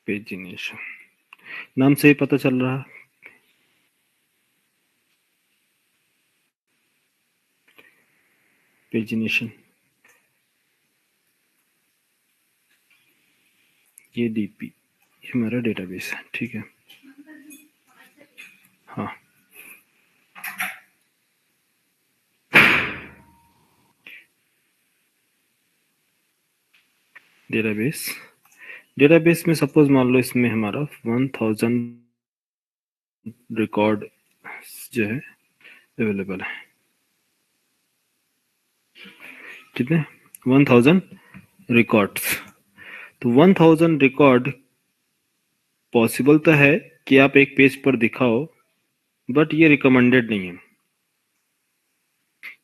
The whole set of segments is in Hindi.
पेजिनेशन नाम से ही पता चल रहा है। पेजिनेशन ये डीपी ये हमारा डेटाबेस है, ठीक है। हाँ, डेटाबेस में सपोज मान लो इसमें हमारा 1000 रिकॉर्ड जो है अवेलेबल है। कितने? 1000 रिकॉर्ड्स। तो 1000 रिकॉर्ड पॉसिबल तो है कि आप एक पेज पर दिखाओ, बट ये रिकमेंडेड नहीं है,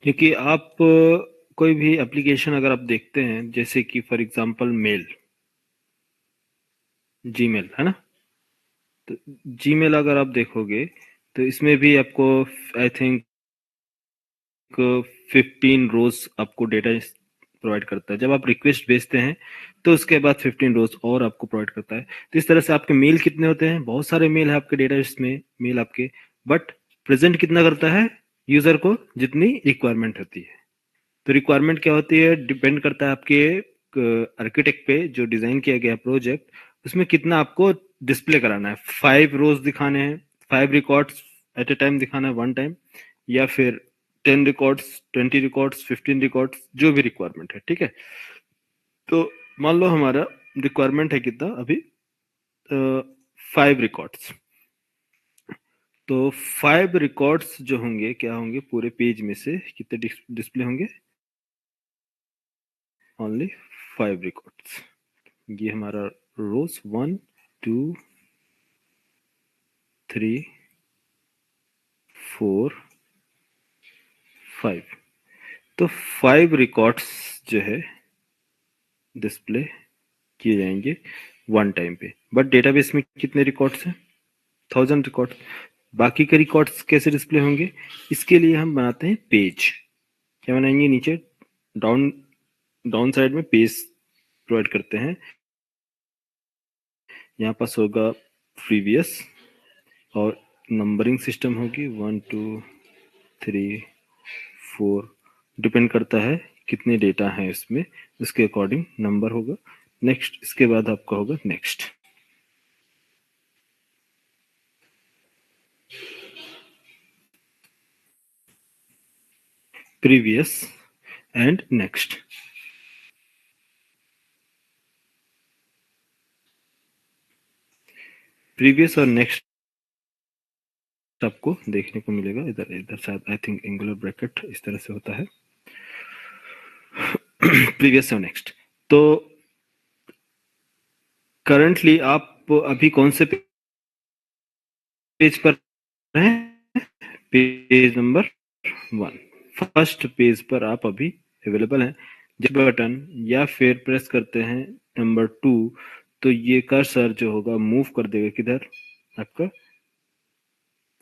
क्योंकि आप कोई भी एप्लीकेशन अगर आप देखते हैं, जैसे कि फॉर एग्जांपल मेल, जीमेल है ना, तो जीमेल अगर आप देखोगे तो इसमें भी आपको आई थिंक 15 रोज आपको डेटा प्रोवाइड करता है। जब आप रिक्वेस्ट भेजते हैं तो उसके बाद 15 रोज और आपको प्रोवाइड करता है। तो इस तरह से आपके मेल कितने होते हैं? बहुत सारे मेल है आपके डेटाबेस में, मेल आपके, बट प्रेजेंट कितना करता है यूजर को? जितनी रिक्वायरमेंट होती है। तो रिक्वायरमेंट क्या होती है? डिपेंड करता है आपके आर्किटेक्ट पे, जो डिजाइन किया गया प्रोजेक्ट, उसमें कितना आपको डिस्प्ले कराना है। 5 रोज दिखाने हैं, 5 रिकॉर्ड्स एट ए टाइम दिखाना है, वन टाइम, या फिर 10 रिकॉर्ड्स, 20 रिकॉर्ड्स, 15 रिकॉर्ड्स, जो भी रिक्वायरमेंट है, ठीक है। तो मान लो हमारा रिक्वायरमेंट है कितना अभी? 5 रिकॉर्ड्स। तो 5 रिकॉर्ड्स जो होंगे, क्या होंगे पूरे पेज में से कितने डिस्प्ले होंगे? Only 5 records. ये हमारा रोज 1 2 3 4 5। तो 5 रिकॉर्ड्स जो है डिस्प्ले किए जाएंगे वन टाइम पे। बट डेटाबेस में कितने रिकॉर्ड्स हैं? 1000 रिकॉर्ड। बाकी के रिकॉर्ड्स कैसे डिस्प्ले होंगे? इसके लिए हम बनाते हैं पेज। क्या बनाएंगे? नीचे डाउन डाउन साइड में पेज प्रोवाइड करते हैं। यहाँ पास होगा प्रीवियस और नंबरिंग सिस्टम होगी 1 2 3 4। डिपेंड करता है कितने डेटा है इसमें, उसके अकॉर्डिंग नंबर होगा। नेक्स्ट, इसके बाद आपका होगा next. Previous and next. Previous और नेक्स्ट आपको देखने को मिलेगा इधर। इधर शायद आई थिंक एंगुलर ब्रैकेट इस तरह से होता है। प्रीवियस और नेक्स्ट। तो करंटली आप अभी कौन से पेज पर हैं? पेज नंबर 1, फर्स्ट पेज पर आप अभी अवेलेबल हैं। जब बटन या फिर प्रेस करते हैं नंबर 2, तो ये कर्सर जो होगा मूव कर देगा किधर? आपका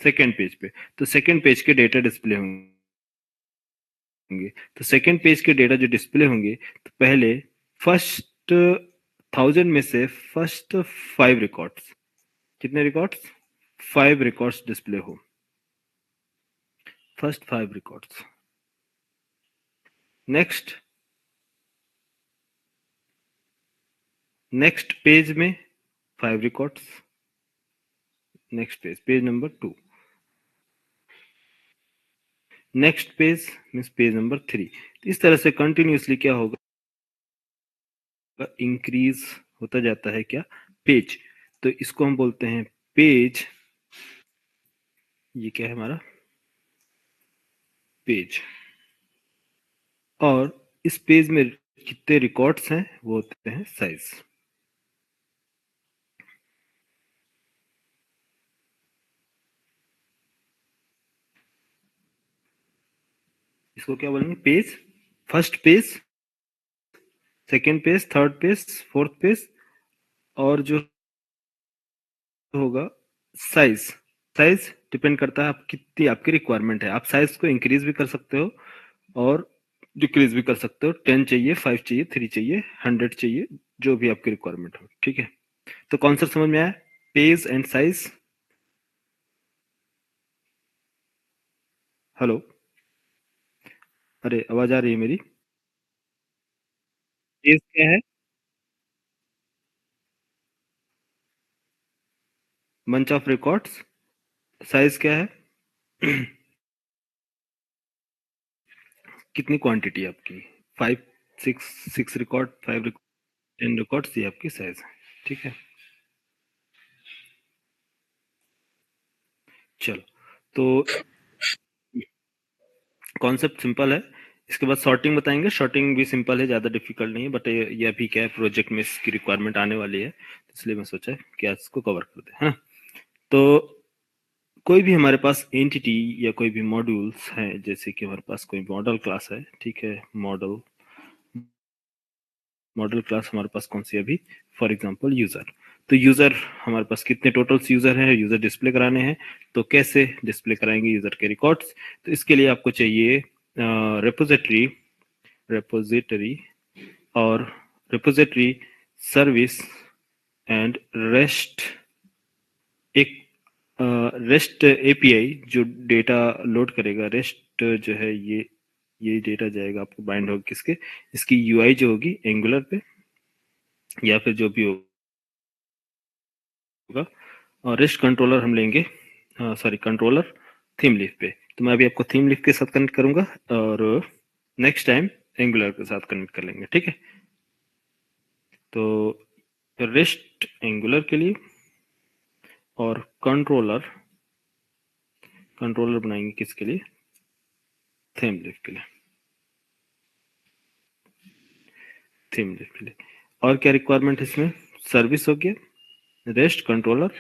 सेकेंड पेज पे। तो सेकेंड पेज के डेटा डिस्प्ले होंगे। तो सेकेंड पेज के डेटा जो डिस्प्ले होंगे, तो पहले फर्स्ट 1000 में से फर्स्ट 5 रिकॉर्ड्स, कितने रिकॉर्ड्स? 5 रिकॉर्ड्स डिस्प्ले हो, first 5 records. Next, next page में 5 records. Next page, page number 2। Next page means page number 3। इस तरह से कंटिन्यूसली क्या होगा? इंक्रीज होता जाता है क्या? पेज। तो इसको हम बोलते हैं पेज। ये क्या है हमारा? पेज। और इस पेज में कितने रिकॉर्ड्स हैं वो होते हैं साइज। इसको क्या बोलेंगे? Page. First page, second page, third page, fourth page, और जो होगा साइज। साइज डिपेंड करता है आप कितनी आपकी रिक्वायरमेंट है। आप साइज को इंक्रीज भी कर सकते हो और डिक्रीज भी कर सकते हो। 10 चाहिए, 5 चाहिए, 3 चाहिए, 100 चाहिए, जो भी आपकी रिक्वायरमेंट हो, ठीक है। तो कॉन्सेप्ट समझ में आया? Page and size. हेलो, अरे आवाज आ रही है मेरी? पेज क्या है? Bunch of records. साइज क्या है? कितनी क्वांटिटी है आपकी? 5, 6, 6 रिकॉर्ड, 5 रिकॉर्ड, 10 रिकॉर्ड्स, ये आपकी साइज है। ठीक है, चलो। तो कॉन्सेप्ट सिंपल है। इसके बाद सॉर्टिंग बताएंगे। सॉर्टिंग भी सिंपल है, ज़्यादा डिफिकल्ट नहीं है, बट ये अभी क्या है, प्रोजेक्ट में इसकी रिक्वायरमेंट आने वाली है, इसलिए मैं सोचा कि आज इसको कवर कर दे, है ना। तो कोई भी हमारे पास एंटिटी या कोई भी मॉड्यूल्स हैं, जैसे कि हमारे पास कोई मॉडल क्लास है, ठीक है, मॉडल मॉडल क्लास हमारे पास कौन सी है अभी? For example user. तो यूजर हमारे पास कितने टोटल यूजर हैं, यूजर डिस्प्ले कराने हैं, तो कैसे डिस्प्ले कराएंगे यूजर के रिकॉर्ड्स? तो इसके लिए आपको चाहिए रेपोजिटरी, रेपोजिटरी और रिपोजिटरी सर्विस एंड रेस्ट। एक रेस्ट एपीआई जो डेटा लोड करेगा, रेस्ट जो है ये डेटा जाएगा आपको, बाइंड होगा किसके? इसकी यूआई जो होगी एंगुलर पे, या फिर जो भी होगा। और रेस्ट कंट्रोलर हम लेंगे, सॉरी कंट्रोलर थीम लीफ पे। तो मैं अभी आपको थीम लीफ के साथ कनेक्ट करूंगा, और नेक्स्ट टाइम एंगुलर के साथ कनेक्ट कर लेंगे, ठीक है। तो रेस्ट एंगुलर के लिए और कंट्रोलर, कंट्रोलर बनाएंगे किसके लिए? थीम लीफ के लिए, थीम लीफ के लिए। और क्या रिक्वायरमेंट है इसमें? सर्विस हो गया, rest controller,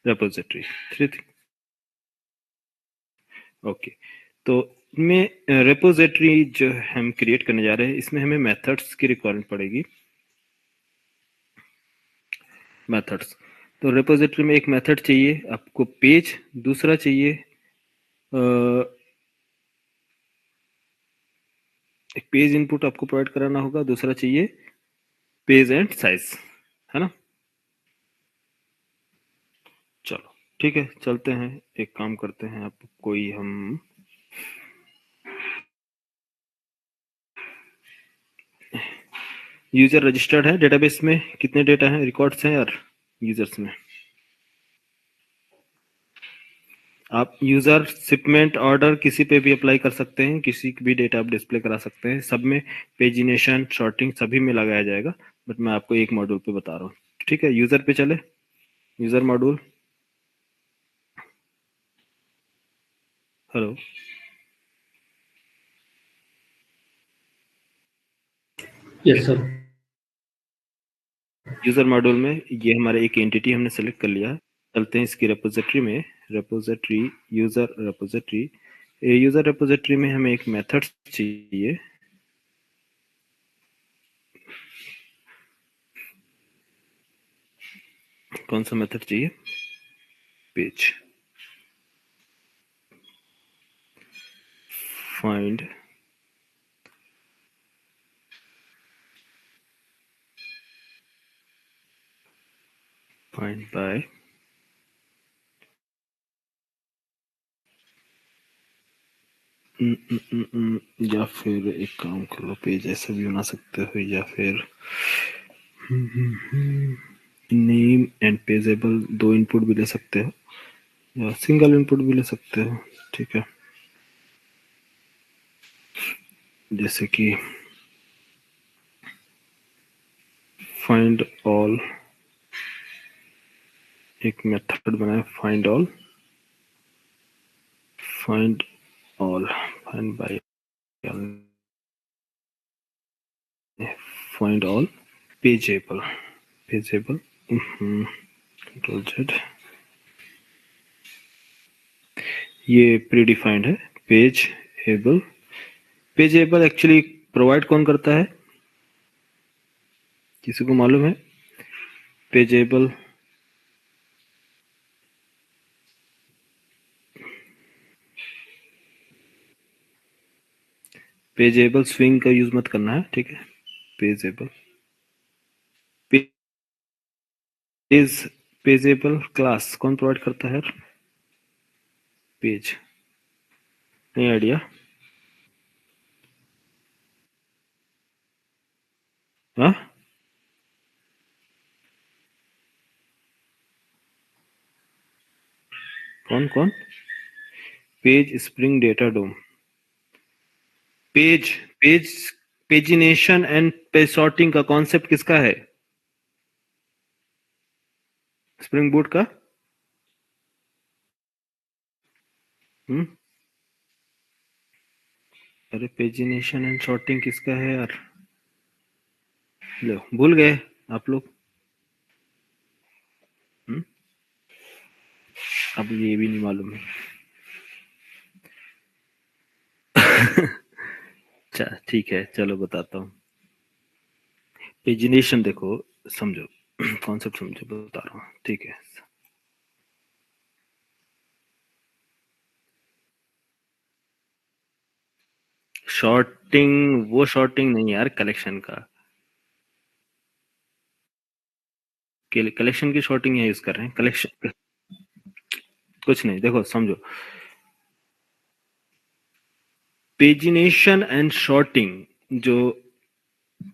repository, three thing. Okay. तो में रेपोजिटरी जो हम क्रिएट करने जा रहे हैं, इसमें हमें मेथड्स की रिक्वायरमेंट पड़ेगी। मेथड्स, तो रेपोजिटरी में एक मेथड चाहिए आपको पेज, दूसरा चाहिए एक पेज इनपुट आपको प्रोवाइड कराना होगा, दूसरा चाहिए पेज एंड साइज, है ना। चलो ठीक है, चलते हैं, एक काम करते हैं, आप कोई हम यूजर रजिस्टर्ड है डेटाबेस में, कितने डेटा हैं, रिकॉर्ड्स हैं यार यूजर्स में? आप यूजर शिपमेंट ऑर्डर किसी पे भी अप्लाई कर सकते हैं, किसी भी डेटा आप डिस्प्ले करा सकते हैं, सब में पेजिनेशन शॉर्टिंग सभी में लगाया जाएगा, बट मैं आपको एक मॉड्यूल पे बता रहा हूँ, ठीक है। यूजर पे चले, user module. Hello, yes sir. User module में ये हमारे एक एंटिटी हमने सेलेक्ट कर लिया है। चलते हैं इसकी रेपोजिटरी में, repository, user repository. User repository में हमें एक मेथड चाहिए, कौन सा मेथड चाहिए? पेज, फाइंड, फाइंड बाय, या फिर एक काम कर लो, पेज ऐसा भी बना सकते हो, या फिर नेम एंड पेजेबल, दो इनपुट भी ले सकते हो, या सिंगल इनपुट भी ले सकते हो, ठीक है। जैसे कि फाइंड ऑल, एक मेथड बनाए find all, find all, find by, find all pageable, pageable, control Z, ये प्री डिफाइंड है। Pageable, pageable actually provide कौन करता है, किसी को मालूम है? पेजेबल पेजेबल स्विंग का यूज मत करना है, ठीक है। पेजेबल इज पेजेबल क्लास कौन प्रोवाइड करता है? पेज, नहीं आइडिया? हाँ, कौन कौन? पेज स्प्रिंग डेटा डोम, page page pagination and page sorting का कॉन्सेप्ट किसका है? स्प्रिंग बूट का। हम्म, अरे पेजिनेशन एंड सॉर्टिंग किसका है यार? लो भूल गए आप लोग। अब ये भी नहीं मालूम है। अच्छा ठीक है, चलो बताता हूँ। पेजिनेशन देखो, समझो कॉन्सेप्ट समझो, बता रहा हूँ, ठीक है। शॉर्टिंग, वो शॉर्टिंग नहीं यार, कलेक्शन का। कलेक्शन की शॉर्टिंग है यूज कर रहे हैं, कलेक्शन कुछ नहीं। देखो समझो, पेजिनेशन एंड शॉर्टिंग जो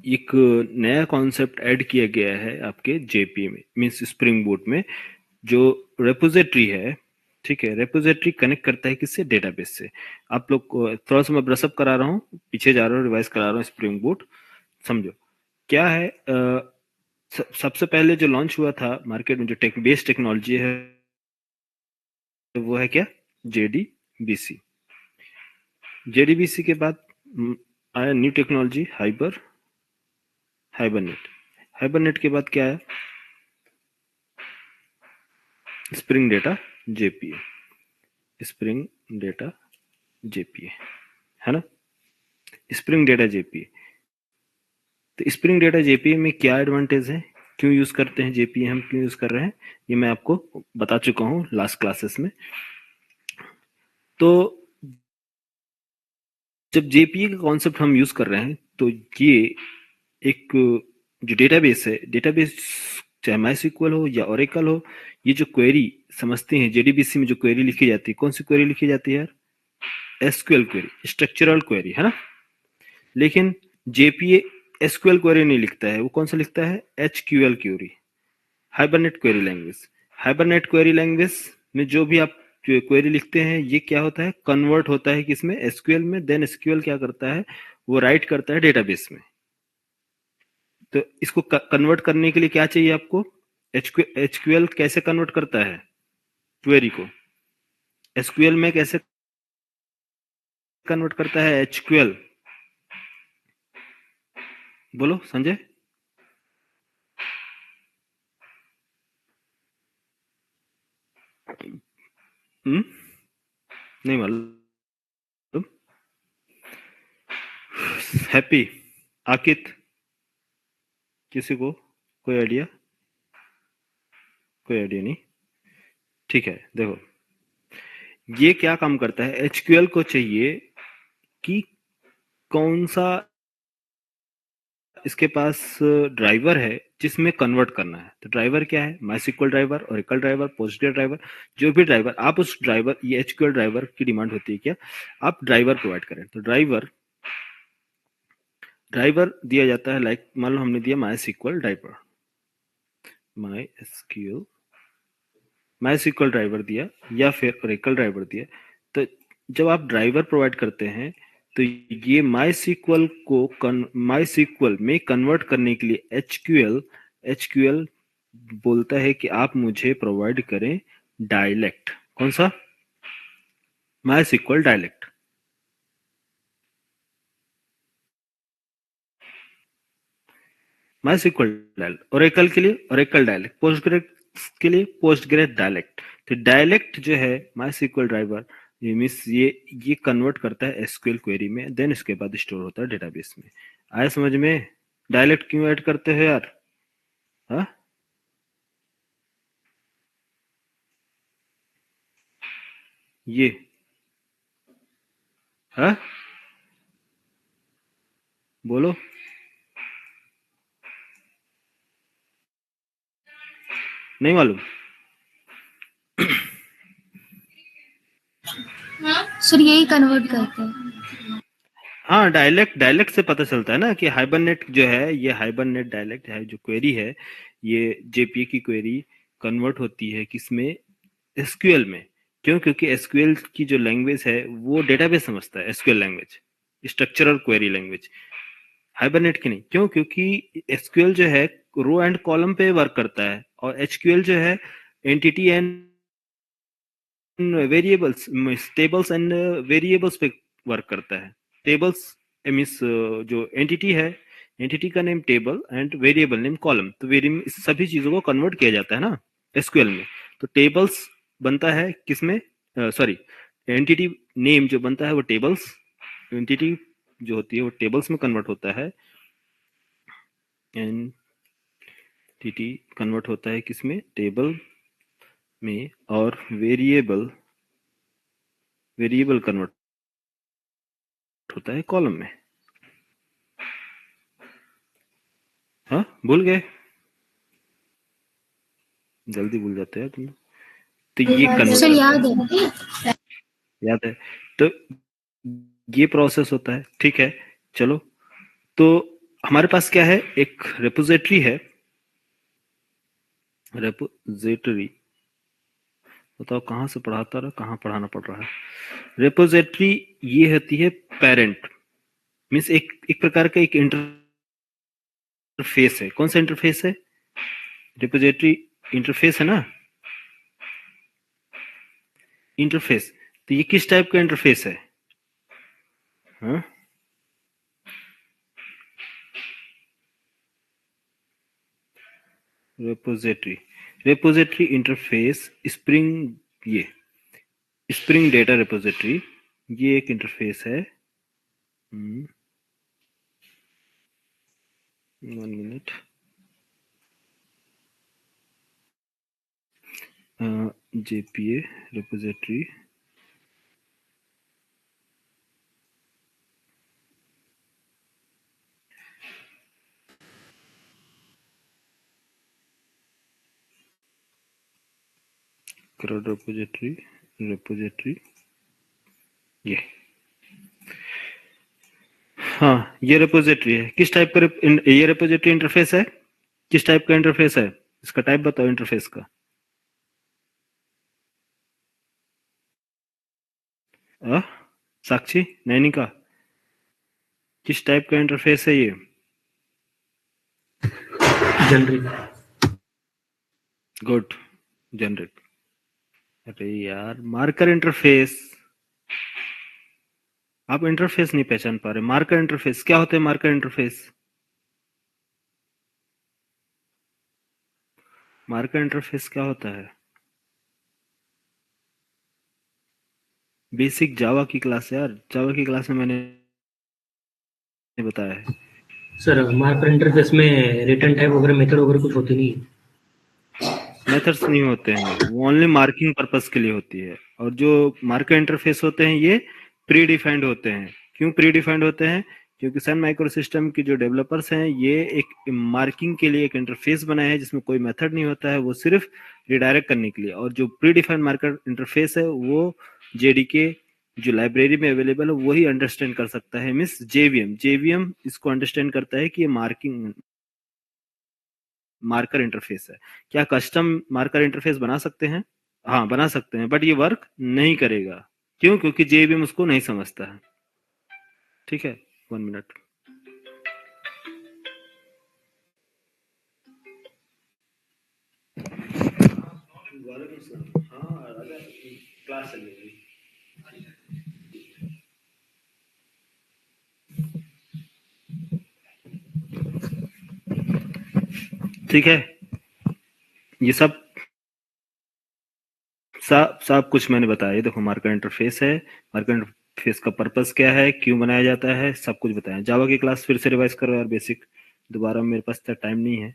एक नया कॉन्सेप्ट ऐड किया गया है आपके जेपी में, मींस स्प्रिंग बूट में। जो रेपोजिटरी है, ठीक है, रेपोजिटरी कनेक्ट करता है किससे? डेटाबेस से। आप लोग को थोड़ा सा मैं ब्रशअप करा रहा हूँ, पीछे जा रहा हूँ, रिवाइज करा रहा हूँ। स्प्रिंग बूट समझो क्या है। सबसे पहले जो लॉन्च हुआ था मार्केट में, जो टेक बेस्ड टेक्नोलॉजी है, वो है क्या? जेडीबीसी। जेडीबीसी के बाद आया न्यू टेक्नोलॉजी हाइबरनेट। हाइबरनेट के बाद क्या आया? Spring data JPA. Spring data JPA, है ना? Spring data JPA. तो स्प्रिंग डेटा जेपीए में क्या एडवांटेज है, क्यों यूज करते हैं जेपीए, हम क्यों यूज कर रहे हैं, ये मैं आपको बता चुका हूँ लास्ट क्लासेस में। तो जब जेपीए का कॉन्सेप्ट हम यूज कर रहे हैं, तो ये एक जो डेटाबेस है, डेटाबेस चाहे माइस्क्ल हो या ओरेकल हो, ये जो क्वेरी समझते हैं, जेडीबीसी में जो क्वेरी लिखी जाती है, कौन सी क्वेरी लिखी जाती है यार? एसक्यूएल क्वेरी, स्ट्रक्चरल क्वेरी, है ना? लेकिन जेपीए एसक्यूएल क्वेरी नहीं लिखता है, वो कौन सा लिखता है? HQL query, hibernate query language. Hibernate query language में जो भी आप क्वेरी लिखते हैं, ये क्या होता है? कन्वर्ट होता है किसमें? एसक्यूएल में। देन एसक्यूएल क्या करता है? वो राइट करता है डेटाबेस में। तो इसको कन्वर्ट करने के लिए क्या चाहिए आपको? एचक्यूएल कैसे कन्वर्ट करता है क्वेरी को? एसक्यूएल में कैसे कन्वर्ट करता है एचक्यूएल? बोलो संजय। हम्म, नहीं मालूम। हैप्पी, आकित, किसी को कोई आइडिया? कोई आइडिया नहीं। ठीक है, देखो ये क्या काम करता है, एचक्यूएल को चाहिए कि कौन सा इसके पास ड्राइवर है जिसमें कन्वर्ट करना है। तो ड्राइवर क्या है? MySQL driver, Oracle driver, Postgre driver, जो भी ड्राइवर आप उस ड्राइवर, ये एचक्यूएल ड्राइवर की डिमांड होती है क्या? आप ड्राइवर प्रोवाइड करें। तो ड्राइवर ड्राइवर दिया जाता है, लाइक मान लो हमने दिया MySQL driver, MySQL MySQL driver दिया, या फिर ओरेकल ड्राइवर दिया। तो जब आप ड्राइवर प्रोवाइड करते हैं, तो ये माई सीक्वल में कन्वर्ट करने के लिए एचक्यूएल बोलता है कि आप मुझे प्रोवाइड करें डायलेक्ट। कौन सा? माई सीक्वल डायलेक्ट। माई सीक्वल डायलेक्ट, ओरेकल के लिए ओरेकल डायलेक्ट, पोस्टग्रेस के लिए पोस्टग्रेस डायलेक्ट। तो डायलेक्ट जो है माई सीक्वल ड्राइवर, ये मीन्स ये कन्वर्ट करता है एसक्यूएल क्वेरी में, देन इसके बाद स्टोर होता है डेटाबेस में। आया समझ में? डायलेक्ट क्यों ऐड करते हो यार? हाँ, ये, हाँ, बोलो। नहीं मालूम? सर यही कन्वर्ट करते हैं। हाँ, डायलेक्ट से पता चलता है ना कि हाइबरनेट जो है, ये हाइबरनेट डायलेक्ट है, जो क्वेरी है, ये जेपीए की क्वेरी कन्वर्ट होती है किसमें? एसक्यूएल में। क्यों? क्योंकि एसक्यूएल की जो लैंग्वेज है वो डेटाबेस समझता है, SQL language, structural query language, hibernate की नहीं। क्यों? क्योंकि एसक्यूएल जो है रो एंड कॉलम पे वर्क करता है, और एचक्यूएल जो है entity and variables, tables and variables पे वर्क करता है। टेबल्स मीन्स जो एंटिटी है, एंटिटी का name table and variable name column, तो इस सभी चीजों को कन्वर्ट किया जाता है ना एसक्यूएल में। तो टेबल्स बनता है किसमें? सॉरी, एंटिटी नेम जो बनता है वो टेबल्स, एंटिटी जो होती है वो टेबल्स में कन्वर्ट होता है, एंटिटी कन्वर्ट होता है किसमें? टेबल में, और वेरिएबल कन्वर्ट होता है कॉलम में। हाँ, भूल गए? जल्दी भूल जाते हैं तुम। तो ये सर याद कन्वर्ट है। याद है। तो ये प्रोसेस होता है, ठीक है। चलो, तो हमारे पास क्या है? एक रेपोजिटरी है। रेपोजिटरी, बताओ कहाँ से पढ़ाता रहा, कहाँ पढ़ाना पड़ रहा है? रेपोजिटरी ये होती है पेरेंट, मीन्स एक प्रकार का एक इंटरफेस है। कौन सा इंटरफेस है? रेपोजिटरी इंटरफेस है ना, इंटरफेस। तो ये किस टाइप का इंटरफेस है? हाँ, रेपोजिटरी इंटरफेस स्प्रिंग, ये स्प्रिंग डेटा रेपोजिटरी, ये एक इंटरफेस है। 1 मिनट। जेपीए रेपोजिटरी, रेपोजिटरी ये, हाँ ये रेपोजिटरी है। किस टाइप का ये रेपोजिटरी इंटरफेस है? किस टाइप का इंटरफेस है? इसका टाइप बताओ इंटरफेस का। साक्षी, नैनिका, किस टाइप का इंटरफेस है ये? जनरिक। Good, generic. अरे यार, मार्कर इंटरफेस, आप इंटरफेस नहीं पहचान पा रहे। मार्कर इंटरफेस क्या होता है? मार्कर इंटरफेस, मार्कर इंटरफेस क्या होता है? बेसिक जावा की क्लास यार, जावा की क्लास में मैंने बताया है। सर मार्कर इंटरफेस में रिटर्न टाइप वगैरह मेथड वगैरह कुछ होती नहीं? मेथड्स नहीं होते हैं, वो ओनली मार्किंग पर्पस के लिए होती है। और जो मार्कर इंटरफेस होते हैं ये प्री डिफाइंड होते हैं। क्यों प्री डिफाइंड होते हैं? क्योंकि सन माइक्रो सिस्टम की जो डेवलपर्स हैं ये एक मार्किंग के लिए एक इंटरफेस बनाया है जिसमें कोई मेथड नहीं होता है, वो सिर्फ रिडायरेक्ट करने के लिए। और जो प्री डिफाइंड मार्कर इंटरफेस है वो जेडीके जो लाइब्रेरी में अवेलेबल है वही अंडरस्टैंड कर सकता है। मीन्स जेवीएम इसको अंडरस्टैंड करता है कि ये मार्कर इंटरफेस है। क्या कस्टम मार्कर इंटरफेस बना सकते हैं? हाँ बना सकते हैं, बट ये वर्क नहीं करेगा। क्यों? क्योंकि जेवीएम उसको नहीं समझता है। ठीक है, 1 मिनट। क्लास चल रही। ठीक है, ये सब कुछ मैंने बताया। ये देखो मार्कर इंटरफेस है, मार्कर इंटरफेस का पर्पस क्या है, क्यों बनाया जाता है, सब कुछ बताया। जावा की क्लास फिर से रिवाइज करो यार, बेसिक दोबारा, मेरे पास इतना टाइम नहीं है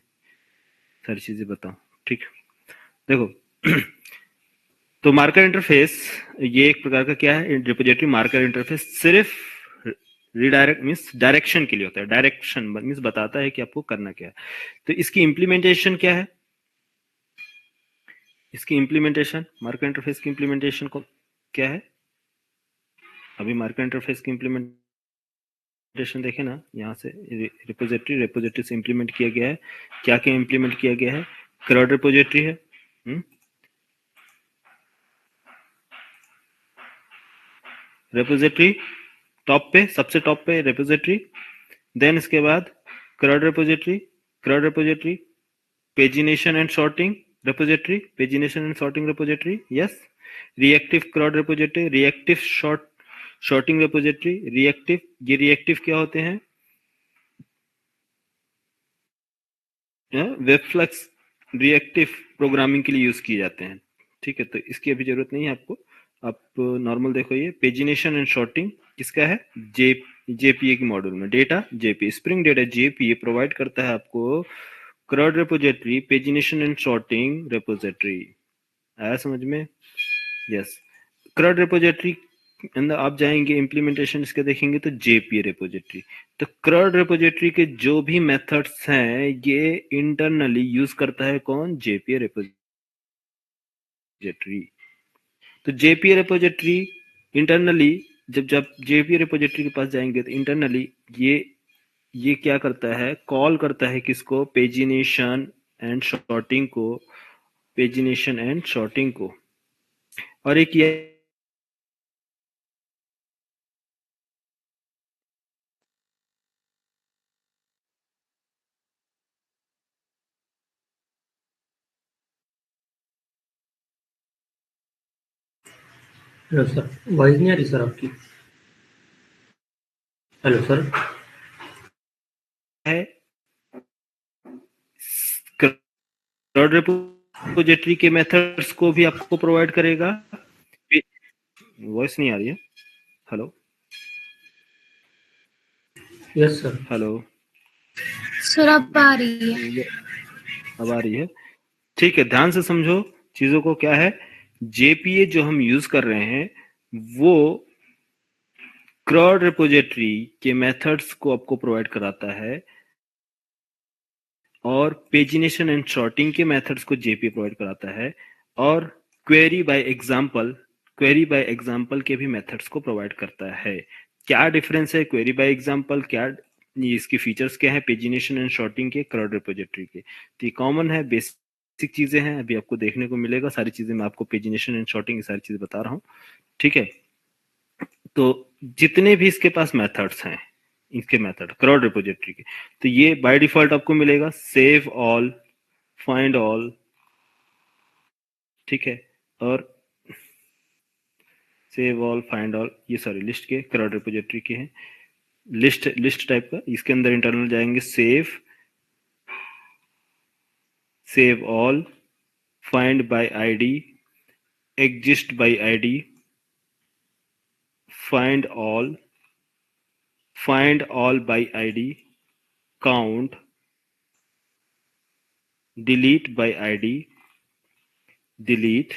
सारी चीजें बताऊं। ठीक, देखो तो मार्कर इंटरफेस ये एक प्रकार का क्या है? रिपोजिटरी मार्कर इंटरफेस सिर्फ रिडायरेक्ट मीन्स डायरेक्शन के लिए होता है। डायरेक्शन मीन्स बताता है कि आपको करना क्या है। तो इसकी इंप्लीमेंटेशन क्या है? इसकी इम्प्लीमेंटेशन, मार्कर इंटरफेस की इम्प्लीमेंटेशन को क्या है, अभी मार्कर इंटरफेस की इम्प्लीमेंटेशन देखें ना, यहाँ से रिपोजिटरी से इम्प्लीमेंट किया गया है। क्या क्या इम्प्लीमेंट किया गया है, CRUD रिपोजिटरी है, रिपोजिटरी टॉप पे, सबसे टॉप पे रिपोजिटरी, देन इसके बाद CRUD repository, pagination and sorting repository, yes, reactive CRUD repository, reactive sorting repository, reactive, ये रिएक्टिव क्या होते हैं, वेबफ्लक्स रिएक्टिव प्रोग्रामिंग के लिए यूज किए जाते हैं। ठीक है, तो इसकी अभी जरूरत नहीं है आपको, आप नॉर्मल देखो। ये पेजिनेशन एंड सॉर्टिंग किसका है, जेपीए के मॉड्यूल में, data JPA, spring data JPA provide करता है आपको CRUD repository, pagination and sorting repository. आया समझ में, यस। CRUD रिपोजिटरी अंदर आप जाएंगे, इम्प्लीमेंटेशन इसके देखेंगे तो जेपीए रिपोजिटरी। तो CRUD रिपोजिटरी के जो भी मेथड्स हैं ये इंटरनली यूज करता है कौन, जेपीए रिपोजिटरी। तो जेपीए रिपोजिटरी इंटरनली, जब जेपीए रिपोजिटरी के पास जाएंगे तो इंटरनली ये क्या करता है, कॉल करता है किसको, पेजिनेशन एंड सॉर्टिंग को, और एक ये हेलो सर, वॉइस नहीं आ रही सर आपकी। Hello sir. है CRUD रिपोजिटरी के मेथड्स को भी आपको प्रोवाइड करेगा। वॉइस नहीं आ रही है, hello, yes sir. Hello, sir अब आ रही है। अब आ रही है, ठीक है, ध्यान से समझो चीजों को। क्या है, जेपीए जो हम यूज कर रहे हैं वो CRUD रिपोजिटरी के मेथड्स को आपको प्रोवाइड कराता है, और पेजिनेशन एंड सॉर्टिंग के मेथड्स को जेपीए प्रोवाइड कराता है, और क्वेरी बाय एग्जांपल के भी मेथड्स को प्रोवाइड करता है। क्या डिफरेंस है क्वेरी बाय एग्जांपल, क्या इसकी फीचर्स क्या है पेजिनेशन एंड सॉर्टिंग के, CRUD रिपोजिटरी के, तो ये कॉमन है, बेसिक चीजें हैं, अभी आपको देखने को मिलेगा सारी चीजें, मैं आपको पेजिनेशन एंड सॉर्टिंग की सारी चीजें बता रहा हूँ। ठीक है, तो जितने भी इसके पास मेथड्स हैं, इसके मेथड CRUD रिपोजिटरी के, तो ये बाय डिफॉल्ट आपको मिलेगा सेव ऑल, फाइंड ऑल, ठीक है, और सेव ऑल, फाइंड ऑल, ये सारे लिस्ट के CRUD रिपोजिटरी के हैं, लिस्ट टाइप का। इसके अंदर इंटरनल जाएंगे, save all, find bye ID, exist bye ID, find all bye ID, count, delete bye ID, delete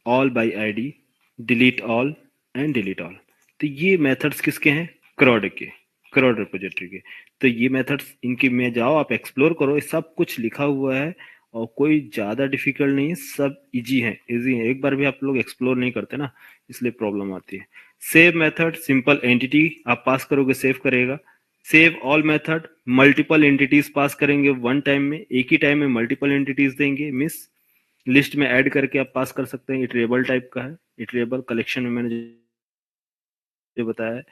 all bye ID, delete all and delete all. तो ये मेथड्स किसके हैं, CRUD रिपोजिटरी के। तो ये मेथड्स इनके में जाओ, आप एक्सप्लोर करो, सब कुछ लिखा हुआ है और कोई ज्यादा डिफिकल्ट नहीं है, सब इजी है। एक बार भी आप लोग एक्सप्लोर नहीं करते ना, इसलिए प्रॉब्लम आती है। सेव मेथड, सिंपल एंटिटी आप पास करोगे सेव करेगा। Save all method, multiple entities pass करेंगे वन टाइम में, एक ही टाइम में मल्टीपल एंटिटीज देंगे, लिस्ट में ऐड करके आप पास कर सकते हैं। इटरेबल टाइप का है, इटरेबल कलेक्शन में मैंने जो बताया है।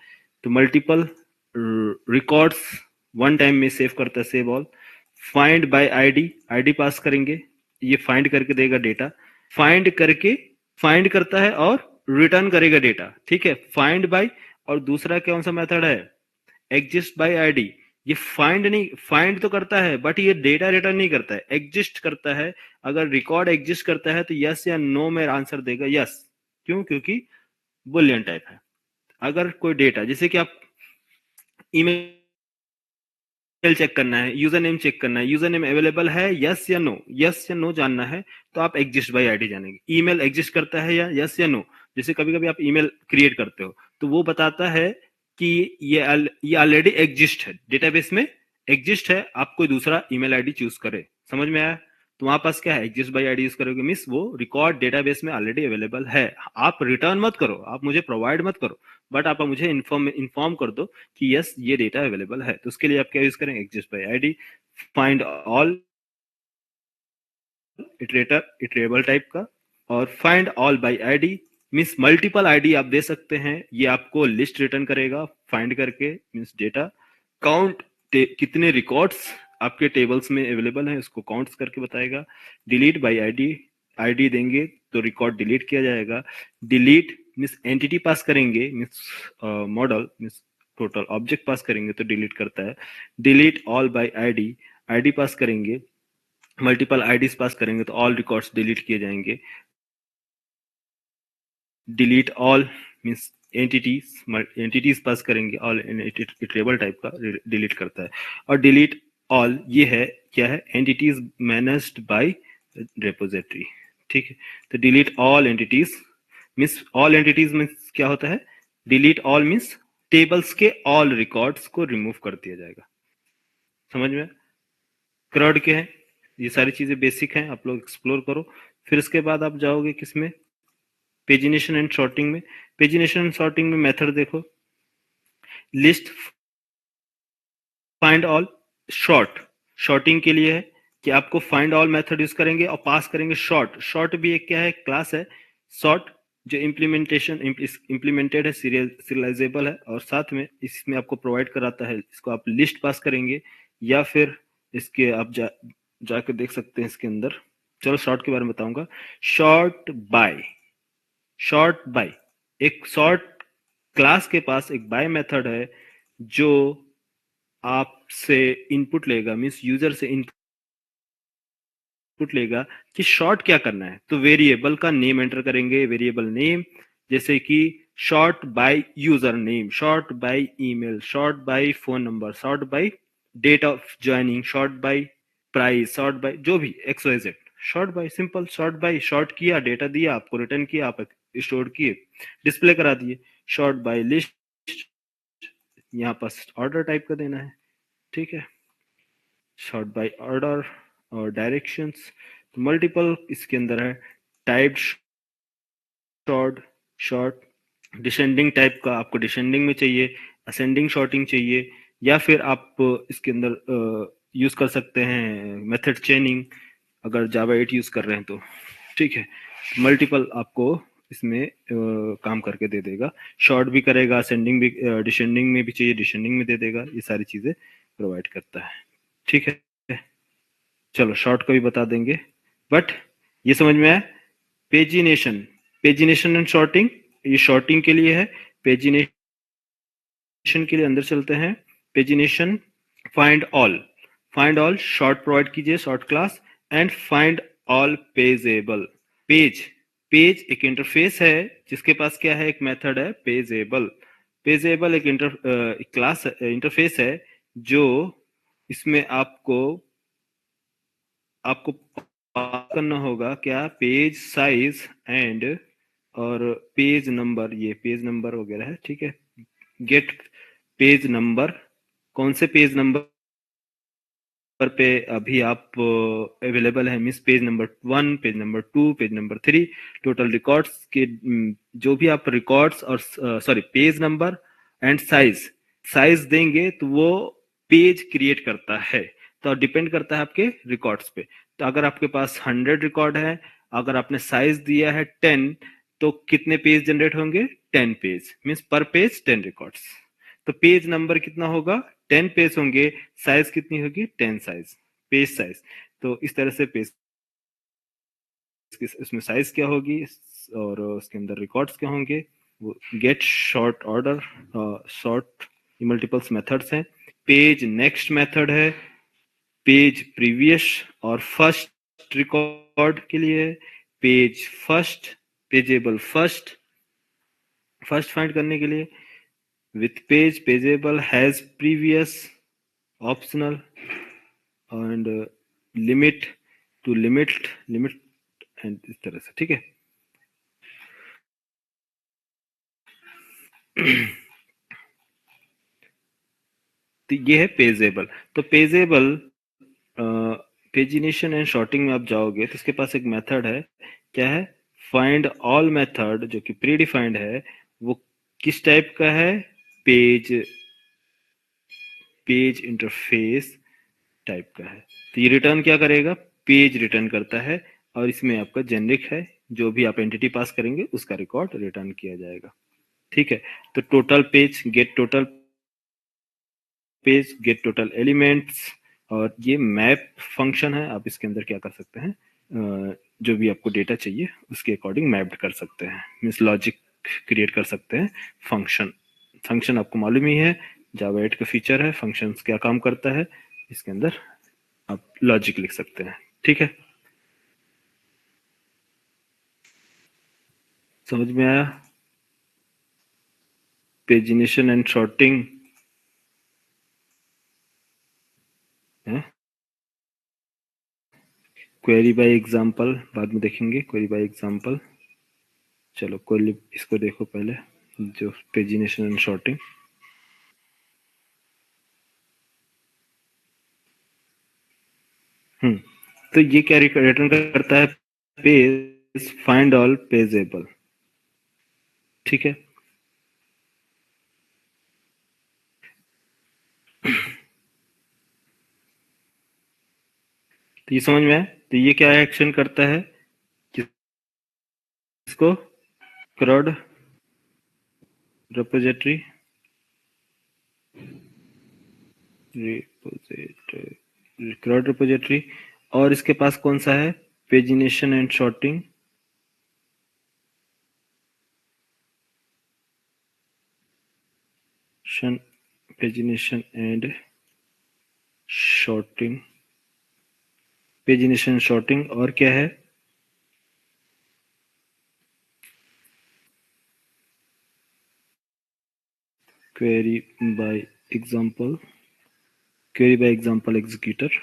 तो मल्टीपल रिकॉर्ड्स वन टाइम में सेव करता है, save all. Find bye ID pass करेंगे, ये फाइंड करके देगा डेटा, फाइंड करता है और रिटर्न करेगा डेटा। ठीक है, फाइंड बाय, और दूसरा कौन सा मेथड है, एग्जिस्ट बाय आईडी। ये फाइंड तो करता है बट ये डेटा रिटर्न नहीं करता है, एग्जिस्ट करता है। अगर रिकॉर्ड एग्जिस्ट करता है तो यस या नो में आंसर देगा यस, क्यों, क्योंकि बुलियन टाइप है। अगर कोई डेटा, जैसे कि आप ईमेल चेक करना है, यूजर नेम चेक करना है, यूजर नेम अवेलेबल है यस या नो जानना है, तो आप एग्जिस्ट बाय आईडी जानेंगे। ईमेल एग्जिस्ट करता है या यस या नो, जैसे कभी कभी आप ईमेल क्रिएट करते हो तो वो बताता है कि ये ऑलरेडी एग्जिस्ट है, डेटाबेस में एग्जिस्ट है, आप कोई दूसरा ईमेल आईडी चूज करे, समझ में आया? तो वहां पास क्या है, एग्जिस्ट बाई आईडी यूज करोगे मीन्स वो रिकॉर्ड डेटाबेस में ऑलरेडी अवेलेबल है। आप रिटर्न मत करो, आप मुझे प्रोवाइड मत करो, बट आप मुझे इन्फॉर्म कर दो कि यस ये डेटा अवेलेबल है। तो उसके लिए आप क्या यूज करें, exist by ID, find all iterable type का, और find all by ID means multiple ID आप दे सकते हैं, ये आपको लिस्ट रिटर्न करेगा फाइंड करके मीन्स डेटा काउंट, कितने रिकॉर्ड्स आपके टेबल्स में अवेलेबल हैं उसको काउंट्स करके बताएगा। डिलीट बाई आईडी, आईडी देंगे तो रिकॉर्ड डिलीट किया जाएगा। डिलीट मीन्स एंटिटी पास करेंगे means model means total object pass करेंगे तो डिलीट करता है। Delete all by ID, ID pass करेंगे, मल्टीपल आईडीज पास करेंगे तो ऑल रिकॉर्ड्स डिलीट किए जाएंगे। Delete all means entities pass करेंगे, ऑल इटरेबल टाइप का डिलीट करता है। और डिलीट ऑल ये है क्या है, एंटिटीज मैनेज्ड बाय रिपोजिटरी, ठीक है। तो डिलीट ऑल एंटिटीज मीन्स क्या होता है, डिलीट ऑल मीन्स टेबल्स के ऑल रिकॉर्ड्स को रिमूव कर दिया जाएगा, समझ में? क्रड के हैं ये सारी चीजें, बेसिक हैं, आप लोग एक्सप्लोर करो। फिर इसके बाद आप जाओगे किसमें, पेजिनेशन एंड सॉर्टिंग में। पेजिनेशन एंड सॉर्टिंग में मेथड देखो, लिस्ट, फाइंड ऑल, शॉर्टिंग के लिए है कि आपको फाइंड ऑल मेथड यूज करेंगे और पास करेंगे शॉर्ट भी एक क्या है, क्लास है शॉर्ट, जो इम्प्लीमेंटेड है, सीरियलाइजेबल है, और साथ में इसमें आपको प्रोवाइड कराता है, इसको आप लिस्ट पास करेंगे या फिर इसके आप जाकर देख सकते हैं इसके अंदर। चलो शॉर्ट के बारे में बताऊंगा। शॉर्ट बाय एक शॉर्ट क्लास के पास एक बाय मेथड है जो आपसे इनपुट लेगा मीन्स यूजर से इनपुट लेगा कि शॉर्ट क्या करना है। तो वेरिएबल का नेम एंटर करेंगे, वेरिएबल नेम जैसे कि sort by user name, sort by email, sort by phone number, sort by date of joining, sort by price, sort by जो भी XYZ, sort by simple, sort by sort किया, डेटा दिया आपको, रिटर्न किया, आप स्टोर किए, डिस्प्ले करा दिए। शॉर्ट बाय लिस्ट, यहाँ पास ऑर्डर टाइप का देना है, ठीक है। शॉर्ट बाय ऑर्डर और डायरेक्शंस, तो मल्टीपल इसके अंदर है। टाइप शॉर्ट डिसेंडिंग टाइप का, आपको डिसेंडिंग में चाहिए, असेंडिंग शॉर्टिंग चाहिए, या फिर आप इसके अंदर यूज कर सकते हैं मेथड चेनिंग, अगर जावा 8 यूज कर रहे हैं तो, ठीक है। मल्टीपल आपको इसमें काम करके दे देगा, शॉर्ट भी करेगा, असेंडिंग भी, डिसेंडिंग में भी चाहिए डिसेंडिंग में दे देगा, ये सारी चीजें प्रोवाइड करता है, ठीक है। चलो शॉर्ट को भी बता देंगे, बट ये समझ में आया। पेजिनेशन एंड शॉर्टिंग, ये शॉर्टिंग के लिए है। पेजिनेशन के लिए अंदर चलते हैं। Pagination, find all sort provide कीजिए, sort class, and find all pageable. Page एक इंटरफेस है जिसके पास क्या है, एक मेथड है पेजेबल एक क्लास इंटरफेस है जो इसमें आपको पास करना होगा क्या, पेज साइज एंड और पेज नंबर, ये पेज नंबर वगैरह है, ठीक है। गेट पेज नंबर, कौन से पेज नंबर पे अभी आप अवेलेबल है means page number 1, page number 2, page number 3, total records के जो भी आप रिकॉर्ड्स और sorry page number and size देंगे तो वो पेज क्रिएट करता है। तो डिपेंड करता है आपके रिकॉर्ड्स पे। तो अगर आपके पास 100 रिकॉर्ड है, अगर आपने साइज दिया है 10, तो कितने पेज जनरेट होंगे, 10 पेज मीन्स पर पेज 10 रिकॉर्ड्स। तो पेज नंबर कितना होगा, 10 पेज होंगे, साइज कितनी होगी, 10 साइज, पेज साइज। तो इस तरह से पेज इसमें साइज क्या होगी और उसके अंदर रिकॉर्ड्स क्या होंगे, वो get, sort order, sort, multiples methods हैं। पेज नेक्स्ट मेथड है, पेज प्रीवियस और फर्स्ट रिकॉर्ड के लिए, page first, pageable first find करने के लिए, with page pageable has previous optional and limit to limit and इस तरह से, ठीक है। तो ये है पेजेबल। तो पेजेबल पेजिनेशन एंड शॉर्टिंग में आप जाओगे तो इसके पास एक मेथड है, क्या है, फाइंड ऑल मेथड, जो कि प्री डिफाइंड है। वो किस टाइप का है, पेज पेज इंटरफेस टाइप का है। तो ये रिटर्न क्या करेगा, पेज रिटर्न करता है, और इसमें आपका जेनरिक है, जो भी आप एंटिटी पास करेंगे उसका रिकॉर्ड रिटर्न किया जाएगा। ठीक है, तो total page, get total page, get total elements, और ये मैप फंक्शन है। आप इसके अंदर क्या कर सकते हैं, जो भी आपको डेटा चाहिए उसके अकॉर्डिंग मैप्ड कर सकते हैं, मीन्स लॉजिक क्रिएट कर सकते हैं। फंक्शन फंक्शन आपको मालूम ही है, जावा 8 का फीचर है, फंक्शंस क्या काम करता है, इसके अंदर आप लॉजिक लिख सकते हैं। ठीक है, समझ में आया? पेजिनेशन एंड शॉर्टिंग है। क्वेरी बाय एग्जांपल बाद में देखेंगे, क्वेरी बाय एग्जांपल। चलो क्वेरी इसको देखो पहले, जो पेजिनेशन एंड शॉर्टिंग। तो ये क्या रिटर्न करता है, पेज फाइंड ऑल पेजेबल। ठीक है, तो ये समझ में आया? तो ये क्या एक्शन करता है, इसको क्रॉड रिपोजिटरी क्रॉड रिपोजिटरी, और इसके पास कौन सा है, pagination and sorting. Pagination and sorting, pagination sorting, और क्या है, query by example, query by example executor,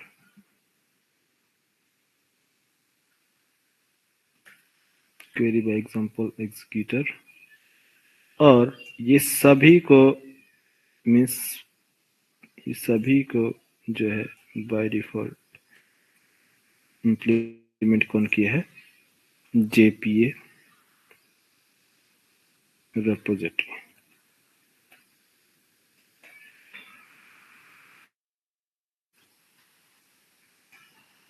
query by example executor. और ये सभी को मीन्स, ये सभी को जो है बाय डिफॉल्ट इंप्लीमेंट कौन किया है, जेपीए रिपोजिटरी।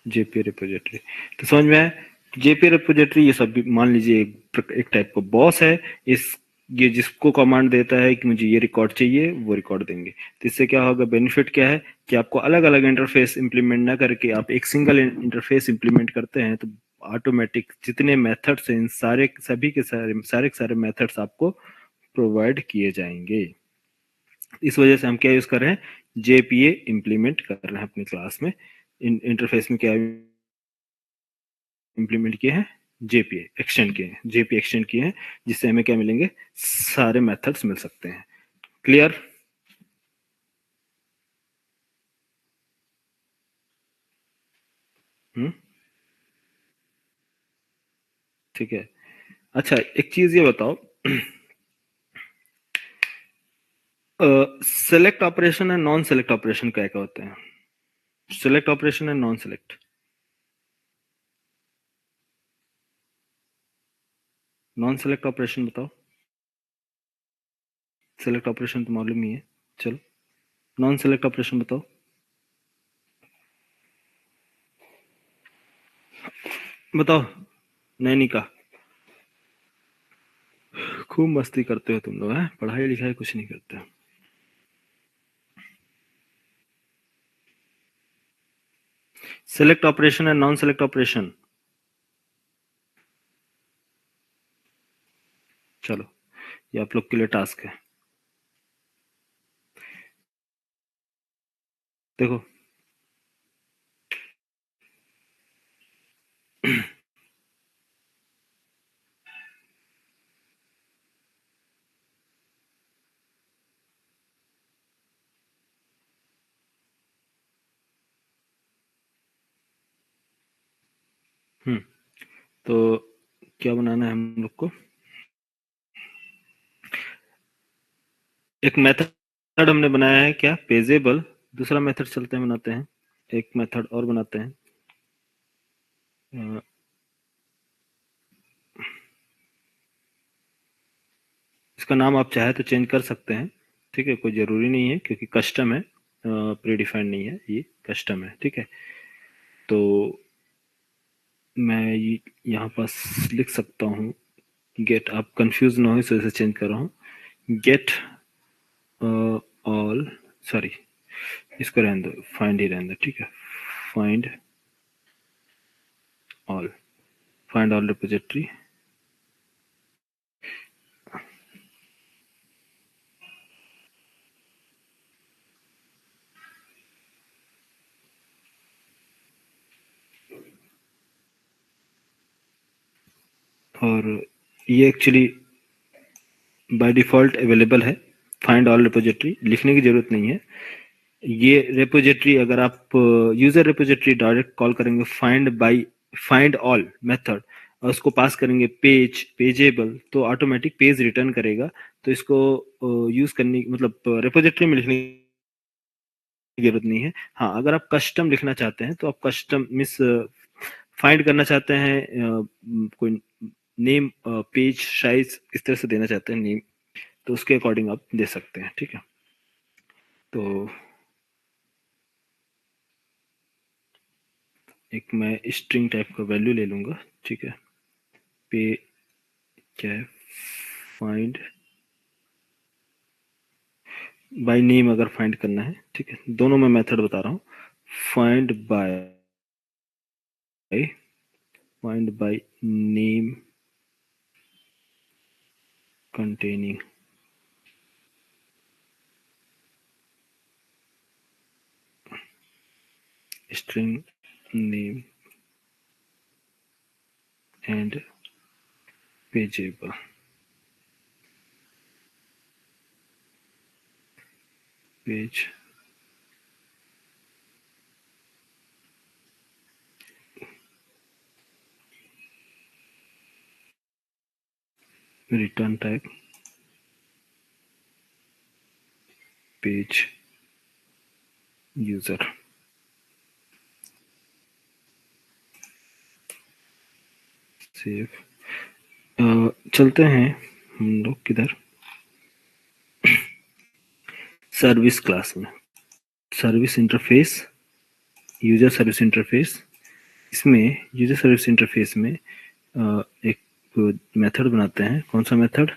जेपी रिपोजिटरी, तो समझ में आया? जेपी रिपोजिटरी ये सब भी मान लीजिए एक टाइप का बॉस है। इस ये जिसको कमांड देता है कि मुझे ये रिकॉर्ड चाहिए, वो रिकॉर्ड देंगे। तो इससे क्या होगा, बेनिफिट क्या है कि आपको अलग अलग इंटरफेस इंप्लीमेंट ना करके आप एक सिंगल इंटरफेस इंप्लीमेंट करते हैं, तो ऑटोमेटिक जितने मेथड्स हैं सारे सभी के सारे मेथड्स आपको प्रोवाइड किए जाएंगे। इस वजह से हम क्या यूज कर रहे हैं, जेपीए इंप्लीमेंट कर रहे हैं अपनी क्लास में। इंटरफेस में क्या इंप्लीमेंट किए हैं, जेपीए एक्सटेंड किए हैं, जेपीए एक्सटेंड किए हैं, जिससे हमें क्या मिलेंगे, सारे मेथड्स मिल सकते हैं। क्लियर? हम्म, ठीक है। अच्छा एक चीज ये बताओ, select operation and non select operation क्या क्या होते हैं, select operation and non select. Non select operation बताओ, सेलेक्ट ऑपरेशन तो मालूम ही है, चलो नॉन सेलेक्ट ऑपरेशन बताओ। बताओ नैनिका, खूब मस्ती करते हो तुम लोग, हैं पढ़ाई लिखाई कुछ नहीं करते। Select operation and non select operation, चलो ये आप लोग के लिए टास्क है। देखो तो क्या बनाना है हम लोग को, एक मेथड मेथड हमने बनाया है क्या, पेजेबल। दूसरा मेथड चलते हैं बनाते हैं, एक मेथड और बनाते हैं। इसका नाम आप चाहे तो चेंज कर सकते हैं, ठीक है, कोई ज़रूरी नहीं है क्योंकि कस्टम है, प्री डिफाइंड नहीं है, ये कस्टम है, ठीक है। तो मैं ये यहाँ पास लिख सकता हूँ गेट, आप कंफ्यूज ना हो इस वजह से चेंज कर रहा हूँ, गेट ऑल, सॉरी इसको रहने दो, फाइंड ही रहने दो, ठीक है, find all, find all repository, और ये एक्चुअली बाय डिफ़ॉल्ट अवेलेबल है, फाइंड ऑल रिपोजिटरी, लिखने की ज़रूरत नहीं है। ये रिपोजिटरी अगर आप यूज़र रिपोजिटरी डायरेक्ट कॉल करेंगे फाइंड ऑल मेथड और उसको पास करेंगे पेजेबल, तो ऑटोमेटिक पेज रिटर्न करेगा। तो इसको यूज़ करने मतलब रिपोजिटरी में लिखने की ज़रूरत नहीं है। हाँ, अगर आप कस्टम लिखना चाहते हैं तो आप कस्टम फाइंड करना चाहते हैं, कोई नेम, पेज साइज इस तरह से देना चाहते हैं नेम, तो उसके अकॉर्डिंग आप दे सकते हैं, ठीक है। तो एक मैं स्ट्रिंग टाइप का वैल्यू ले लूँगा, ठीक है, पे क्या है, फाइंड बाय नेम अगर फाइंड करना है, ठीक है, दोनों में मेथड बता रहा हूँ, find by name containing string name and pageable, page return type page user। Save. चलते हैं हम लोग किधर, सर्विस क्लास में, service interface, user service interface. इसमें यूजर सर्विस इंटरफेस में एक मेथड बनाते हैं। कौन सा मेथड,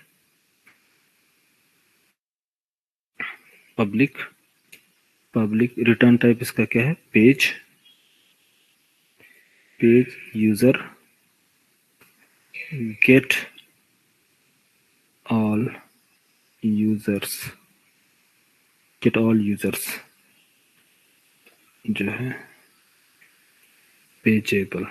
पब्लिक रिटर्न टाइप इसका क्या है, page user, get all users जो है पेजेबल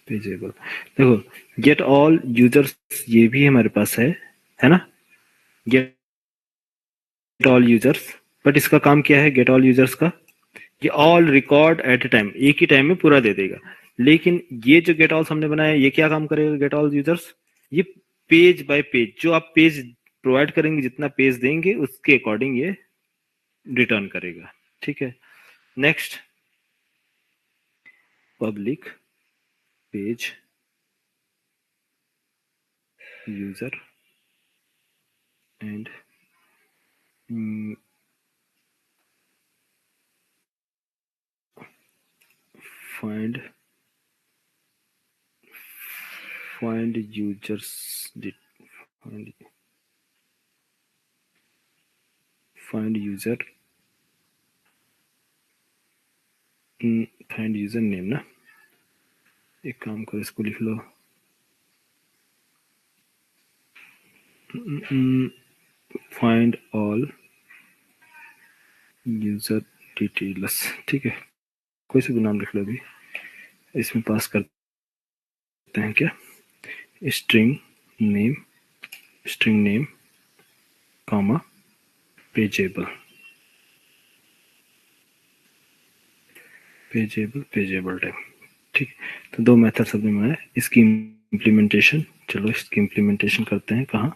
देखो, गेट ऑल यूजर्स ये भी हमारे पास है ना, गेट ऑल यूजर्स, बट इसका काम क्या है गेट ऑल यूजर्स का, ये ऑल रिकॉर्ड एट ए टाइम, एक ही टाइम में पूरा दे देगा। लेकिन ये जो गेट ऑल हमने बनाया ये क्या काम करेगा, गेट ऑल यूजर्स, ये पेज बाय पेज, जो आप पेज प्रोवाइड करेंगे, जितना पेज देंगे उसके अकॉर्डिंग ये रिटर्न करेगा, ठीक है। Next, public page user and find users find user find user name ना, एक काम करो इसको लिख लो, फाइंड ऑल यूजर डिटेल्स, ठीक है, कोई सा भी नाम लिख लो। अभी इसमें पास करते हैं क्या, स्ट्रिंग नेम कॉमा पेजेबल टाइप, ठीक है। तो दो मेथड सबने बनाया, इसकी इम्प्लीमेंटेशन चलो इसकी इम्प्लीमेंटेशन करते हैं। कहाँ?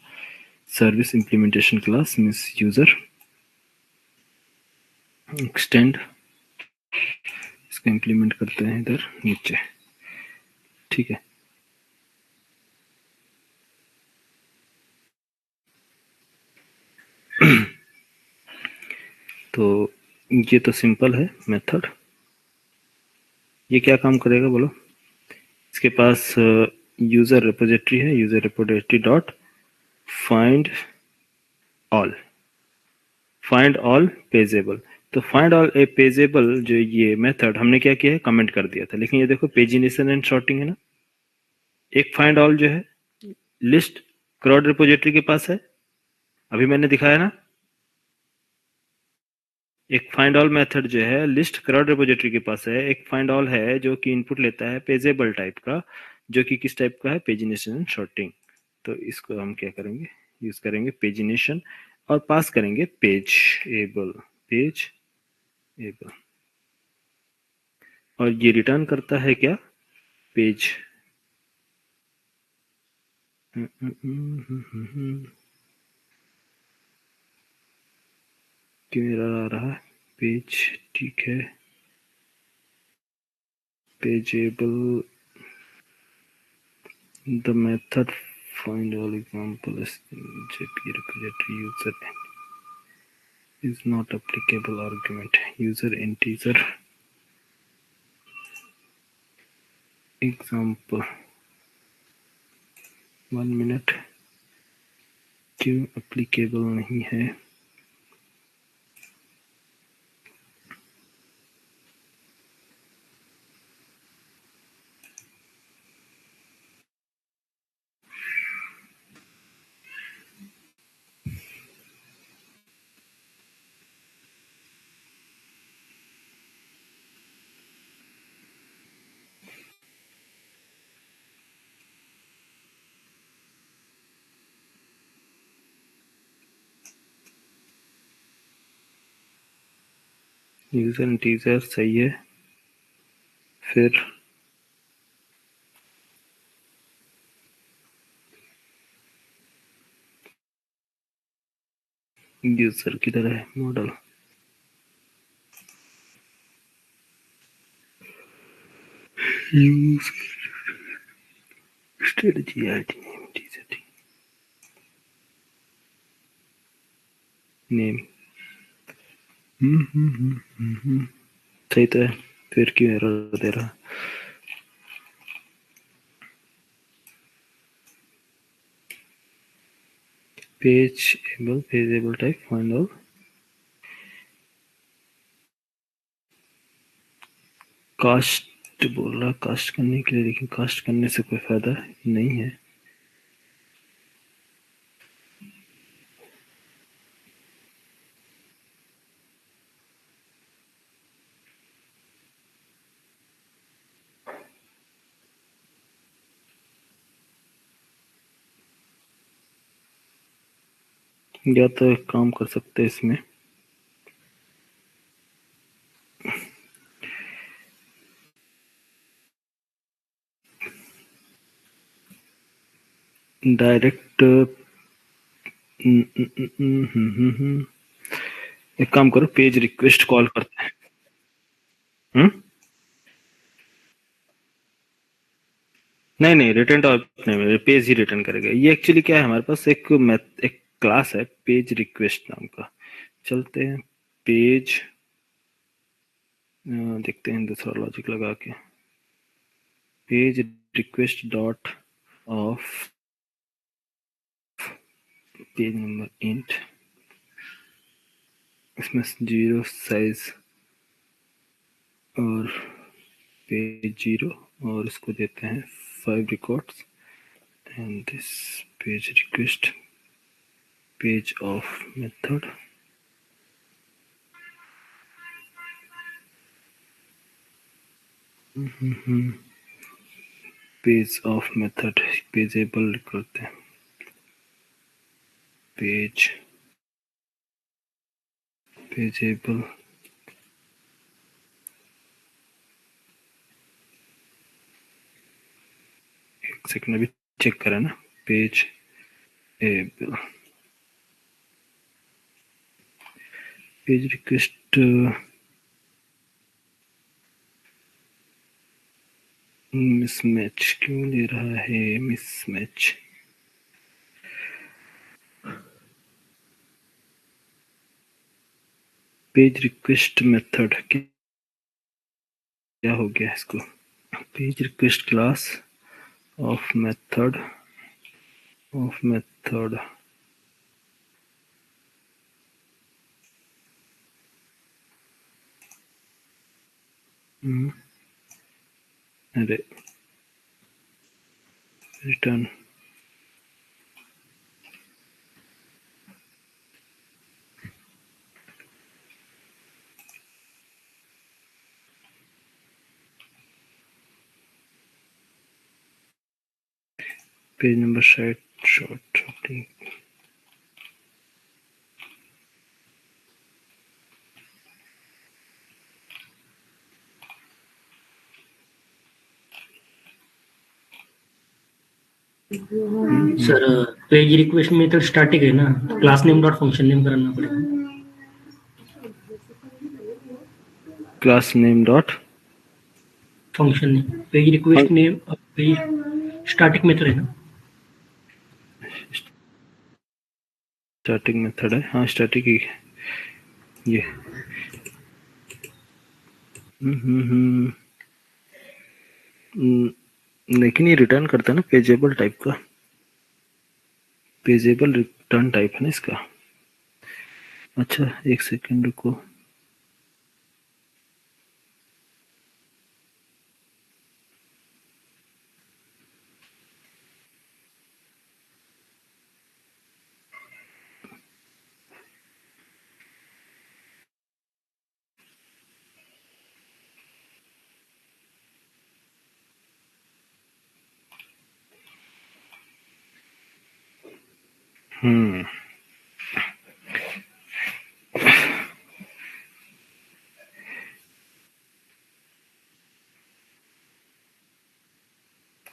Service implementation class means user extend, इसको इम्प्लीमेंट करते हैं इधर नीचे। ठीक है, तो ये तो सिंपल है मेथड। ये क्या काम करेगा बोलो? इसके पास यूजर रिपोजिटरी है, user repository dot find all, find all pageable. तो फाइंड ऑल ए पेजेबल जो ये मेथड हमने क्या किया है, कमेंट कर दिया था। लेकिन ये देखो पेजिनेशन एंड सॉर्टिंग है ना। एक फाइंड ऑल जो है लिस्ट क्रॉड रिपोजिटरी के पास है, अभी मैंने दिखाया ना। एक फाइंड ऑल मेथड जो है लिस्ट क्रॉड रिपोजिटरी के पास है। एक फाइंड ऑल है जो कि इनपुट लेता है पेजेबल टाइप का, जो कि किस टाइप का है, पेजिनेशन एंड सॉर्टिंग। तो इसको हम क्या करेंगे, यूज करेंगे पेजिनेशन और पास करेंगे पेज एबल, पेज एबल। और ये रिटर्न करता है क्या, पेज। क्यों एरर आ रहा है? पेज ठीक है, pageable the method find all example is jp repository user is not applicable argument user integer example 1 minute। क्यों applicable नहीं है? यूजर इंटीजर सही है, फिर यूजर किधर है, model use strategy ID name teaser name सही तो है, फिर क्यों एरर दे रहा? पेजेबल, पेजेबल टाइप फाइंड ऑल। कास्ट बोल रहा, कास्ट करने के लिए, लेकिन कास्ट करने से कोई फायदा नहीं है। या तो एक काम कर सकते हैं इसमें, डायरेक्ट एक काम करो, पेज रिक्वेस्ट कॉल करते हैं। नहीं रिटर्न तो नहीं, पेज ही रिटर्न करेगा। ये एक्चुअली क्या है, हमारे पास एक क्लास है पेज रिक्वेस्ट नाम का। चलते हैं पेज, देखते हैं दूसरा लॉजिक लगा के, page request dot of page number int, इसमें 0 साइज और पेज 0, और इसको देते हैं 5 records and this page request page of method page of method pageable करते हैं, पेज पेजेबल। एक सेकंड अभी चेक करें ना। Page able, page request mismatch क्यों ले रहा है? मिसमैच पेज रिक्वेस्ट मेथड क्या हो गया इसको? Page request class of method अरे return page number sort sir page request method static है ना, class name dot function name करना पड़ेगा। Class name dot function name, page request name page static method है ना, स्टैटिक मेथड है। हाँ स्टैटिक ही ये लेकिन ये रिटर्न करता है ना पेजेबल टाइप का, पेजेबल रिटर्न टाइप है ना इसका। अच्छा एक सेकंड रुको,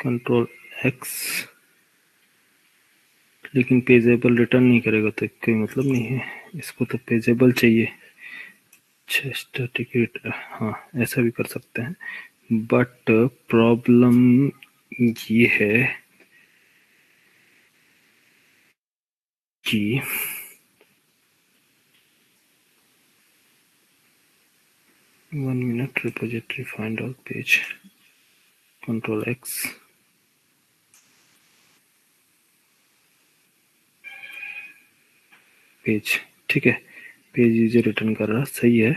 कंट्रोल एक्स, लेकिन पेजेबल रिटर्न नहीं करेगा तो कोई मतलब नहीं है, इसको तो पेजेबल चाहिए। स्टैटिक, हाँ ऐसा भी कर सकते हैं, बट प्रॉब्लम ये है कि one minute, repository find out page, control x, page, ठीक है पेज यूजर रिटर्न कर रहा, सही है,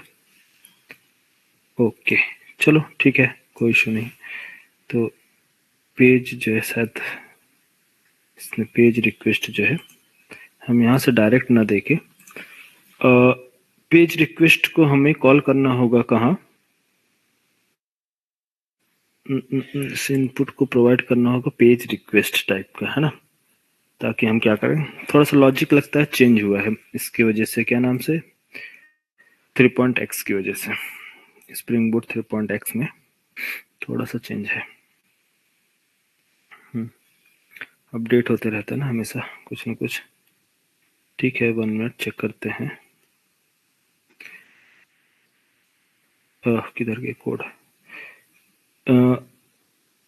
ओके चलो ठीक है कोई इशू नहीं। तो पेज जो है शायद इसमें पेज रिक्वेस्ट जो है हम यहाँ से डायरेक्ट ना देके पेज रिक्वेस्ट को हमें कॉल करना होगा कहाँ, इस इनपुट को प्रोवाइड करना होगा पेज रिक्वेस्ट टाइप का, है ना, ताकि हम क्या करें, थोड़ा सा लॉजिक लगता है चेंज हुआ है इसकी वजह से, क्या नाम से 3.x की वजह से, स्प्रिंग बूट 3.x में थोड़ा सा चेंज है, अपडेट होते रहता है ना हमेशा कुछ ना कुछ। ठीक है 1 मिनट चेक करते हैं, किधर गए कोड,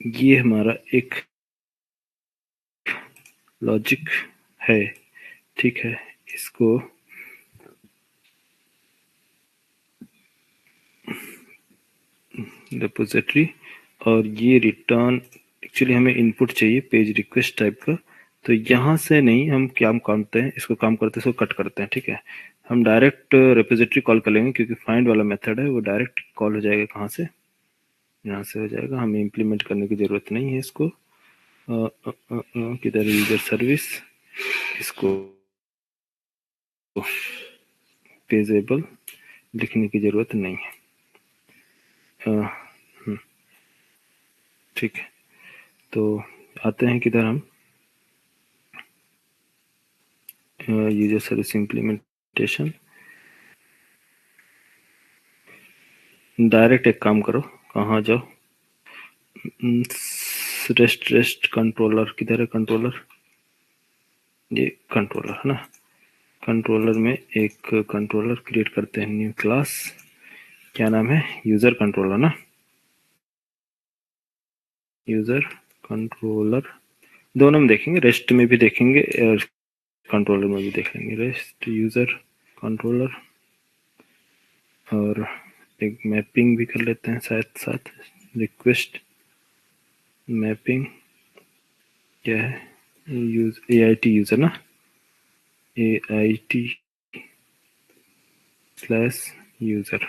ये हमारा एक लॉजिक है, ठीक है इसको रिपोजिटरी, और ये रिटर्न एक्चुअली हमें इनपुट चाहिए पेज रिक्वेस्ट टाइप का, तो यहाँ से नहीं हम क्या करते हैं, इसको काम करते हैं इसको कट करते हैं, ठीक है हम डायरेक्ट रिपोजिटरी कॉल कर लेंगे, क्योंकि फाइंड वाला मेथड है वो डायरेक्ट कॉल हो जाएगा, कहाँ से, यहाँ से हो जाएगा, हमें इम्प्लीमेंट करने की ज़रूरत नहीं है इसको, किधर यूजर सर्विस, इसको पेजेबल लिखने की ज़रूरत नहीं है, ठीक है तो आते हैं किधर हम, यूजर सर्विस इम्प्लीमेंटेशन, डायरेक्ट एक काम करो, कहाँ जाओ, रेस्ट कंट्रोलर, किधर है कंट्रोलर, ये कंट्रोलर है ना, कंट्रोलर में एक कंट्रोलर क्रिएट करते हैं, न्यू क्लास, क्या नाम है, यूजर कंट्रोलर ना, यूजर कंट्रोलर, दोनों में देखेंगे, रेस्ट में भी देखेंगे और कंट्रोलर में भी देख लेंगे, रेस्ट यूजर कंट्रोलर, और एक मैपिंग भी कर लेते हैं साथ साथ, रिक्वेस्ट मैपिंग क्या है, यूज AIT यूजर ना, AIT slash user,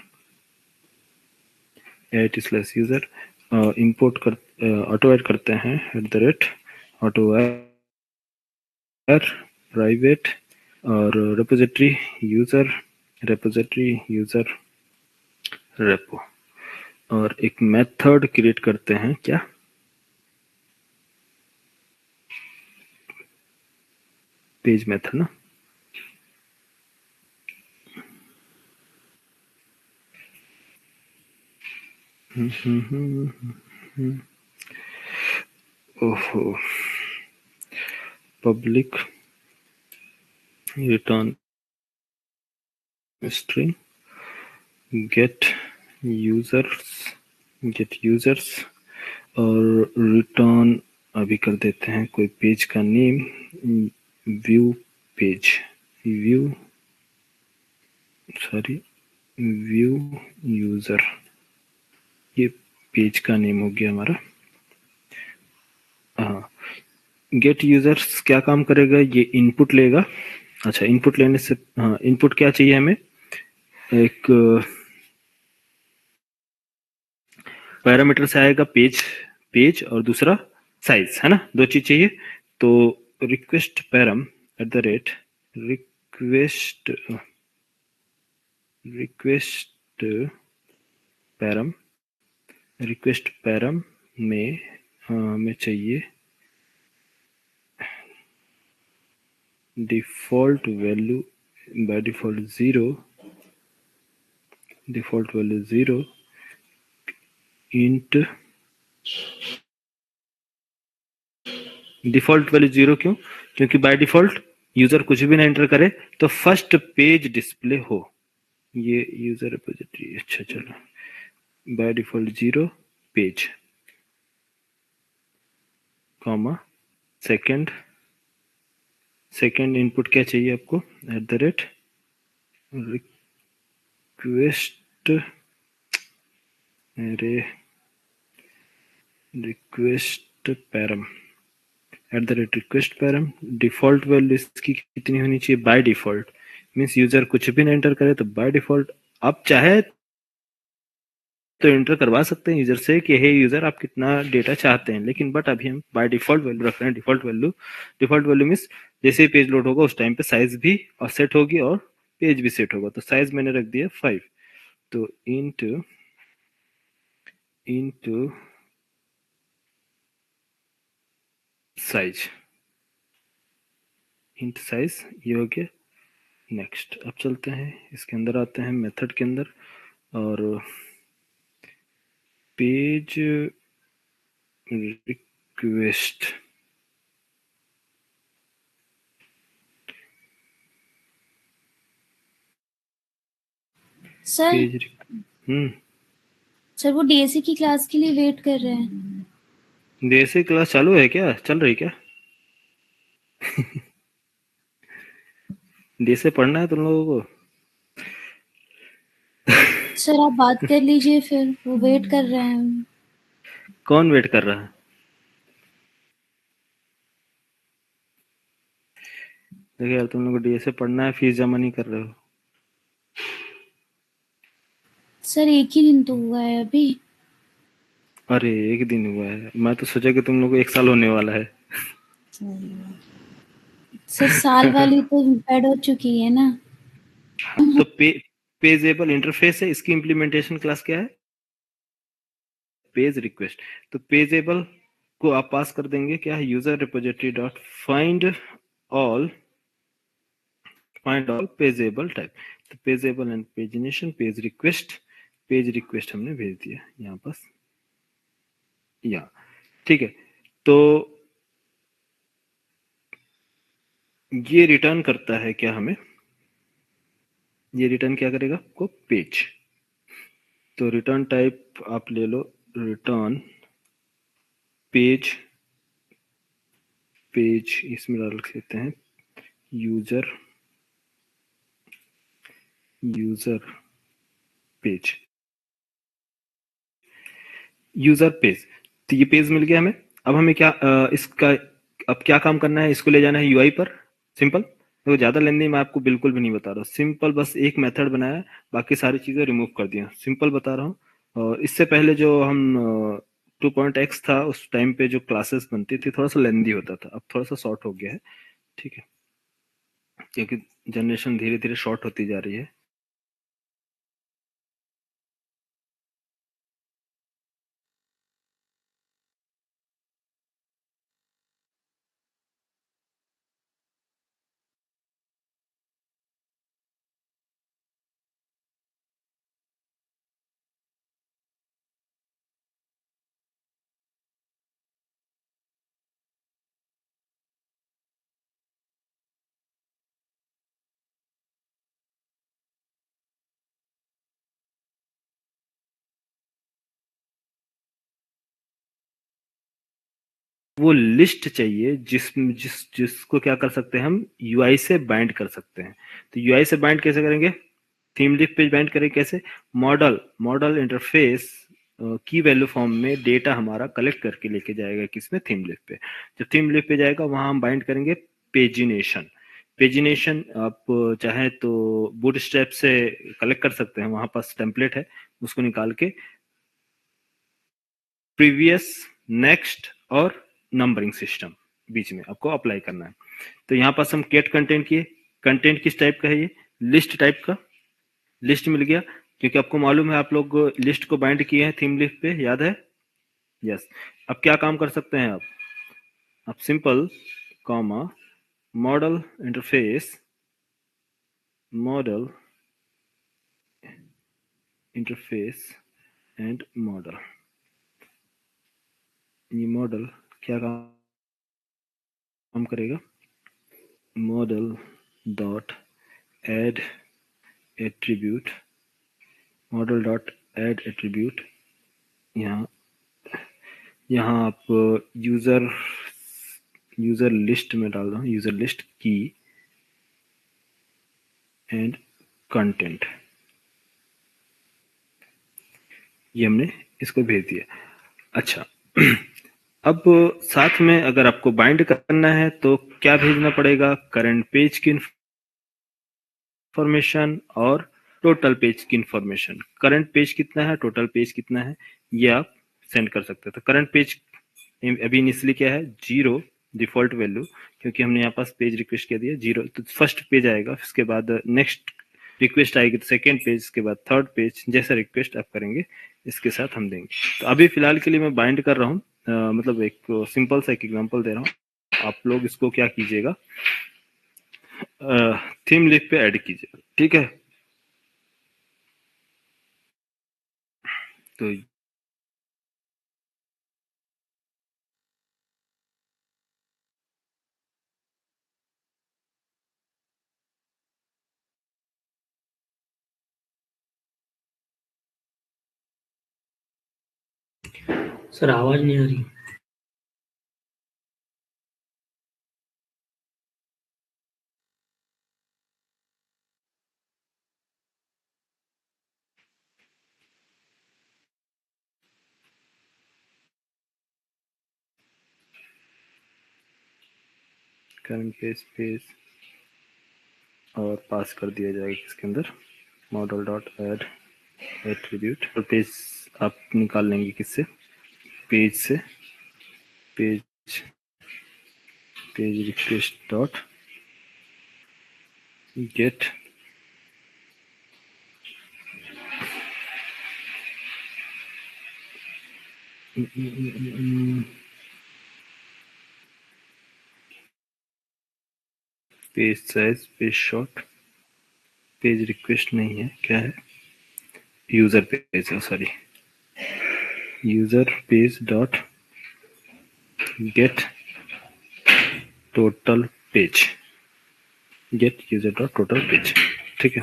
AIT slash user, import कर ऑटो ऐड करते हैं ऑटो ऐड प्राइवेट, और रेपोजिटरी यूजर रेपो, और एक मेथड क्रिएट करते हैं, क्या, पेज मेथड ना, ओहो, public return string get users और रिटर्न अभी कर देते हैं कोई पेज का name, view page, view user, ये पेज का नेम हो गया हमारा। हाँ, गेट यूजर्स क्या काम करेगा, ये इनपुट लेगा। अच्छा, इनपुट लेने से, हाँ, इनपुट क्या चाहिए हमें, एक पैरामीटर से आएगा पेज और दूसरा साइज, है ना, दो चीज चाहिए। तो request param at the rate request param में हमें चाहिए default value, by default zero, int default value 0 क्यों, क्योंकि बाय डिफॉल्ट यूजर कुछ भी ना एंटर करे तो फर्स्ट पेज डिस्प्ले हो, ये यूजर रिपोजिटरी। अच्छा चलो, by default 0 page, comma, second input क्या चाहिए आपको, at the rate request param at the rate request param, default value इसकी कितनी होनी चाहिए, बाय डिफॉल्ट मीन्स यूजर कुछ भी ना एंटर करे तो बाय डिफॉल्ट आप चाहे तो एंटर करवा सकते हैं यूजर से कि हे यूजर आप कितना डेटा चाहते हैं, लेकिन बट अभी हम बाय डिफॉल्ट वैल्यू रख रहे हैं। डिफॉल्ट वैल्यू मीन्स जैसे ही पेज लोड होगा उस टाइम पे साइज भी और सेट होगी और पेज भी सेट होगा। तो साइज मैंने रख दिया 5, तो इंटू साइज, इंट साइज ये हो गया। नेक्स्ट, अब चलते हैं इसके अंदर, आते हैं मेथड के अंदर, और पेज रिक्वेस्ट सर सर वो डीएससी की क्लास के लिए वेट कर रहे हैं। डीएससी क्लास चालू है क्या, चल रही क्या? डीएससी पढ़ना है तुम लोगों को? सर आप बात कर लीजिए, फिर वो वेट कर रहे हैं। कौन वेट कर रहा है? देखिए यार, तुम लोग को डीएसए पढ़ना है, फीस जमा नहीं कर रहे हो। सर एक ही दिन तो हुआ है अभी। अरे एक दिन हुआ है, मैं तो सोचा कि तुम लोग को 1 साल होने वाला है। सर साल वाली तो ऐड हो चुकी है ना। तो पेजेबल इंटरफेस है, इसकी इम्प्लीमेंटेशन क्लास क्या है, पेज रिक्वेस्ट। तो पेजेबल को आप पास कर देंगे क्या है, user repository dot find all pageable type. तो pageable and pagination page request हमने भेज दिया यहाँ पास, या ठीक है। तो ये रिटर्न करता है क्या हमें, ये रिटर्न क्या करेगा आपको, पेज। तो रिटर्न टाइप आप ले लो, रिटर्न पेज, पेज इसमें डाल सकते हैं user, user page, user page. तो ये पेज मिल गया हमें। अब हमें क्या इसका अब क्या काम करना है, इसको ले जाना है यूआई पर। सिंपल, तो ज्यादा लेंदी मैं आपको बिल्कुल भी नहीं बता रहा हूँ, सिंपल बस एक मेथड बनाया है, बाकी सारी चीजें रिमूव कर दिया, सिंपल बता रहा हूँ। और इससे पहले जो हम 2.x था उस टाइम पे जो क्लासेस बनती थी थोड़ा सा लेंदी होता था, अब थोड़ा सा शॉर्ट हो गया है, ठीक है, क्योंकि जनरेशन धीरे धीरे शॉर्ट होती जा रही है। वो लिस्ट चाहिए जिसको क्या कर सकते हैं हम, यूआई से बाइंड कर सकते हैं। तो यूआई से बाइंड कैसे करेंगे, थीम लिस्ट पे बाइंड करें कैसे, मॉडल मॉडल इंटरफेस की वैल्यू फॉर्म में डेटा हमारा कलेक्ट करके लेके जाएगा किसमें, थीम लिस्ट पे। जब थीम लिस्ट पे जाएगा वहां हम बाइंड करेंगे पेजिनेशन। पेजिनेशन आप चाहे तो बूटस्ट्रैप से कलेक्ट कर सकते हैं, वहां पास टेम्पलेट है, उसको निकाल के प्रीवियस, नेक्स्ट और नंबरिंग सिस्टम बीच में आपको अप्लाई करना है। तो यहाँ पास हम गेट कंटेंट किए, कंटेंट किस टाइप का है, ये लिस्ट टाइप का, लिस्ट मिल गया, क्योंकि आपको मालूम है आप लोग लिस्ट को बाइंड किए हैं थीम लिस्ट पे, याद है, यस। अब क्या काम कर सकते हैं आप simple comma model interface, model interface and model, ये मॉडल क्या काम करेगा, model dot add attribute, model dot add attribute, यहाँ यहाँ आप यूजर यूजर लिस्ट में डाल दो, यूजर लिस्ट की एंड कंटेंट, ये हमने इसको भेज दिया। अच्छा अब साथ में अगर आपको बाइंड करना है तो क्या भेजना पड़ेगा, करंट पेज की इंफॉर्मेशन और टोटल पेज की इंफॉर्मेशन। करंट पेज कितना है, टोटल पेज कितना है, ये आप सेंड कर सकते हैं। तो करंट पेज अभी इनिशियली क्या है, 0 डिफॉल्ट वैल्यू, क्योंकि हमने यहाँ पास पेज रिक्वेस्ट किया दिया 0, तो फर्स्ट पेज आएगा, उसके बाद नेक्स्ट रिक्वेस्ट आएगी तो सेकेंड पेज के बाद थर्ड पेज, जैसा रिक्वेस्ट आप करेंगे इसके साथ हम देंगे। तो अभी फिलहाल के लिए मैं बाइंड कर रहा हूँ, मतलब एक सिंपल सा एक एग्जांपल दे रहा हूँ, आप लोग इसको क्या कीजिएगा, थीम लिस्ट पे ऐड कीजिएगा, ठीक है। तो सर आवाज नहीं आ रही। करंट पेज पेज और पास कर दिया जाएगा इसके अंदर मॉडल डॉट एड एट्रीब्यूट, और पेज आप निकाल लेंगे किससे, पेज से, page page request dot gate page size, page short, page request नहीं है, क्या है, यूजर पेज है, sorry, user page dot get total page, gate user dot total page. ठीक है,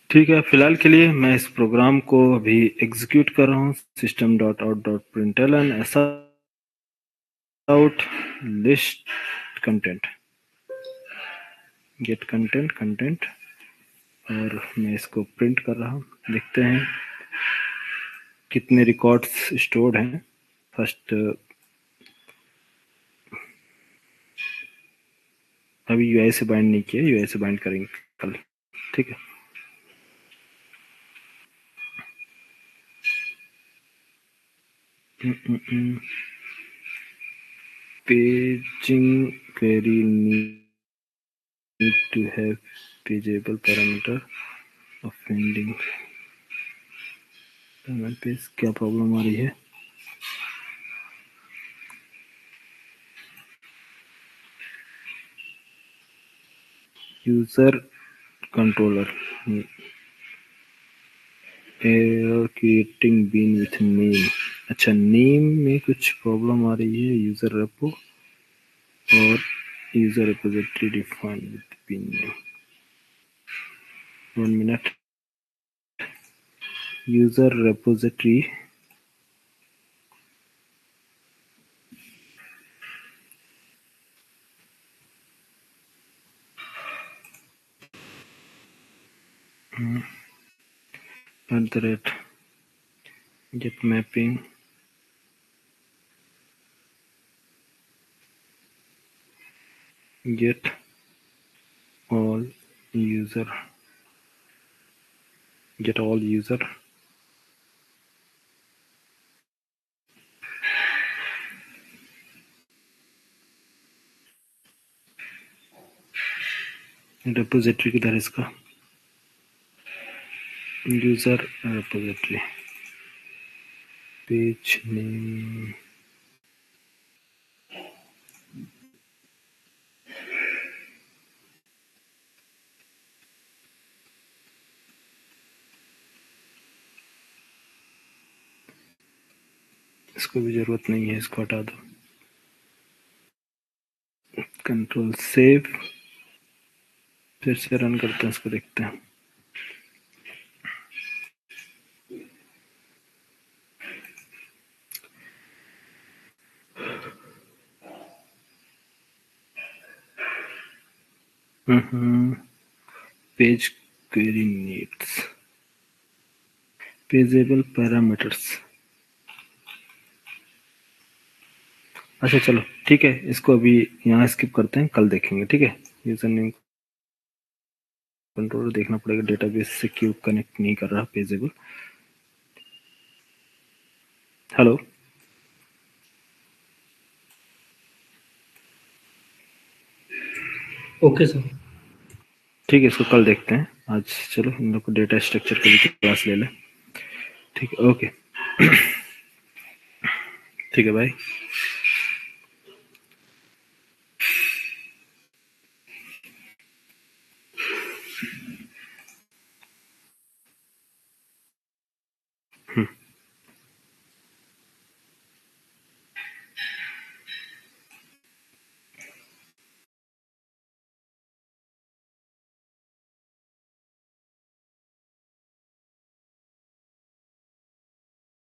ठीक है। फिलहाल के लिए मैं इस प्रोग्राम को अभी एग्जीक्यूट कर रहा हूँ। System dot out dot println ऐसा out list content get content content, और मैं इसको प्रिंट कर रहा हूँ। देखते हैं कितने रिकॉर्ड्स स्टोर्ड हैं। फर्स्ट अभी यूआई से बाइंड नहीं किया, यूआई से बाइंड करेंगे कल। ठीक है, paging query need to have pageable parameter of ending payment page. क्या प्रॉब्लम आ रही है? User controller error creating bean with name. अच्छा, नेम में कुछ प्रॉब्लम आ रही है। यूजर रेपो और user repository defined with bean name. 1 minute. User repository @get mapping get all user repository किधर है इसका? यूजर रिपोजिटरी पेज नेम इसको भी जरूरत नहीं है, इसको हटा दो। कंट्रोल सेव, फिर से रन करते हैं, इसको देखते हैं। Page query needs pageable parameters. अच्छा चलो ठीक है, इसको अभी यहाँ स्किप करते हैं, कल देखेंगे। ठीक है, यूजर नेम कंट्रोलर देखना पड़ेगा, डेटाबेस से क्यों कनेक्ट नहीं कर रहा पेजेबल। Hello, okay sir. ठीक है, इसको कल देखते हैं। आज चलो इन लोग को डेटा स्ट्रक्चर के लिए क्लास ले लें। ठीक है, ओके। ठीक है भाई।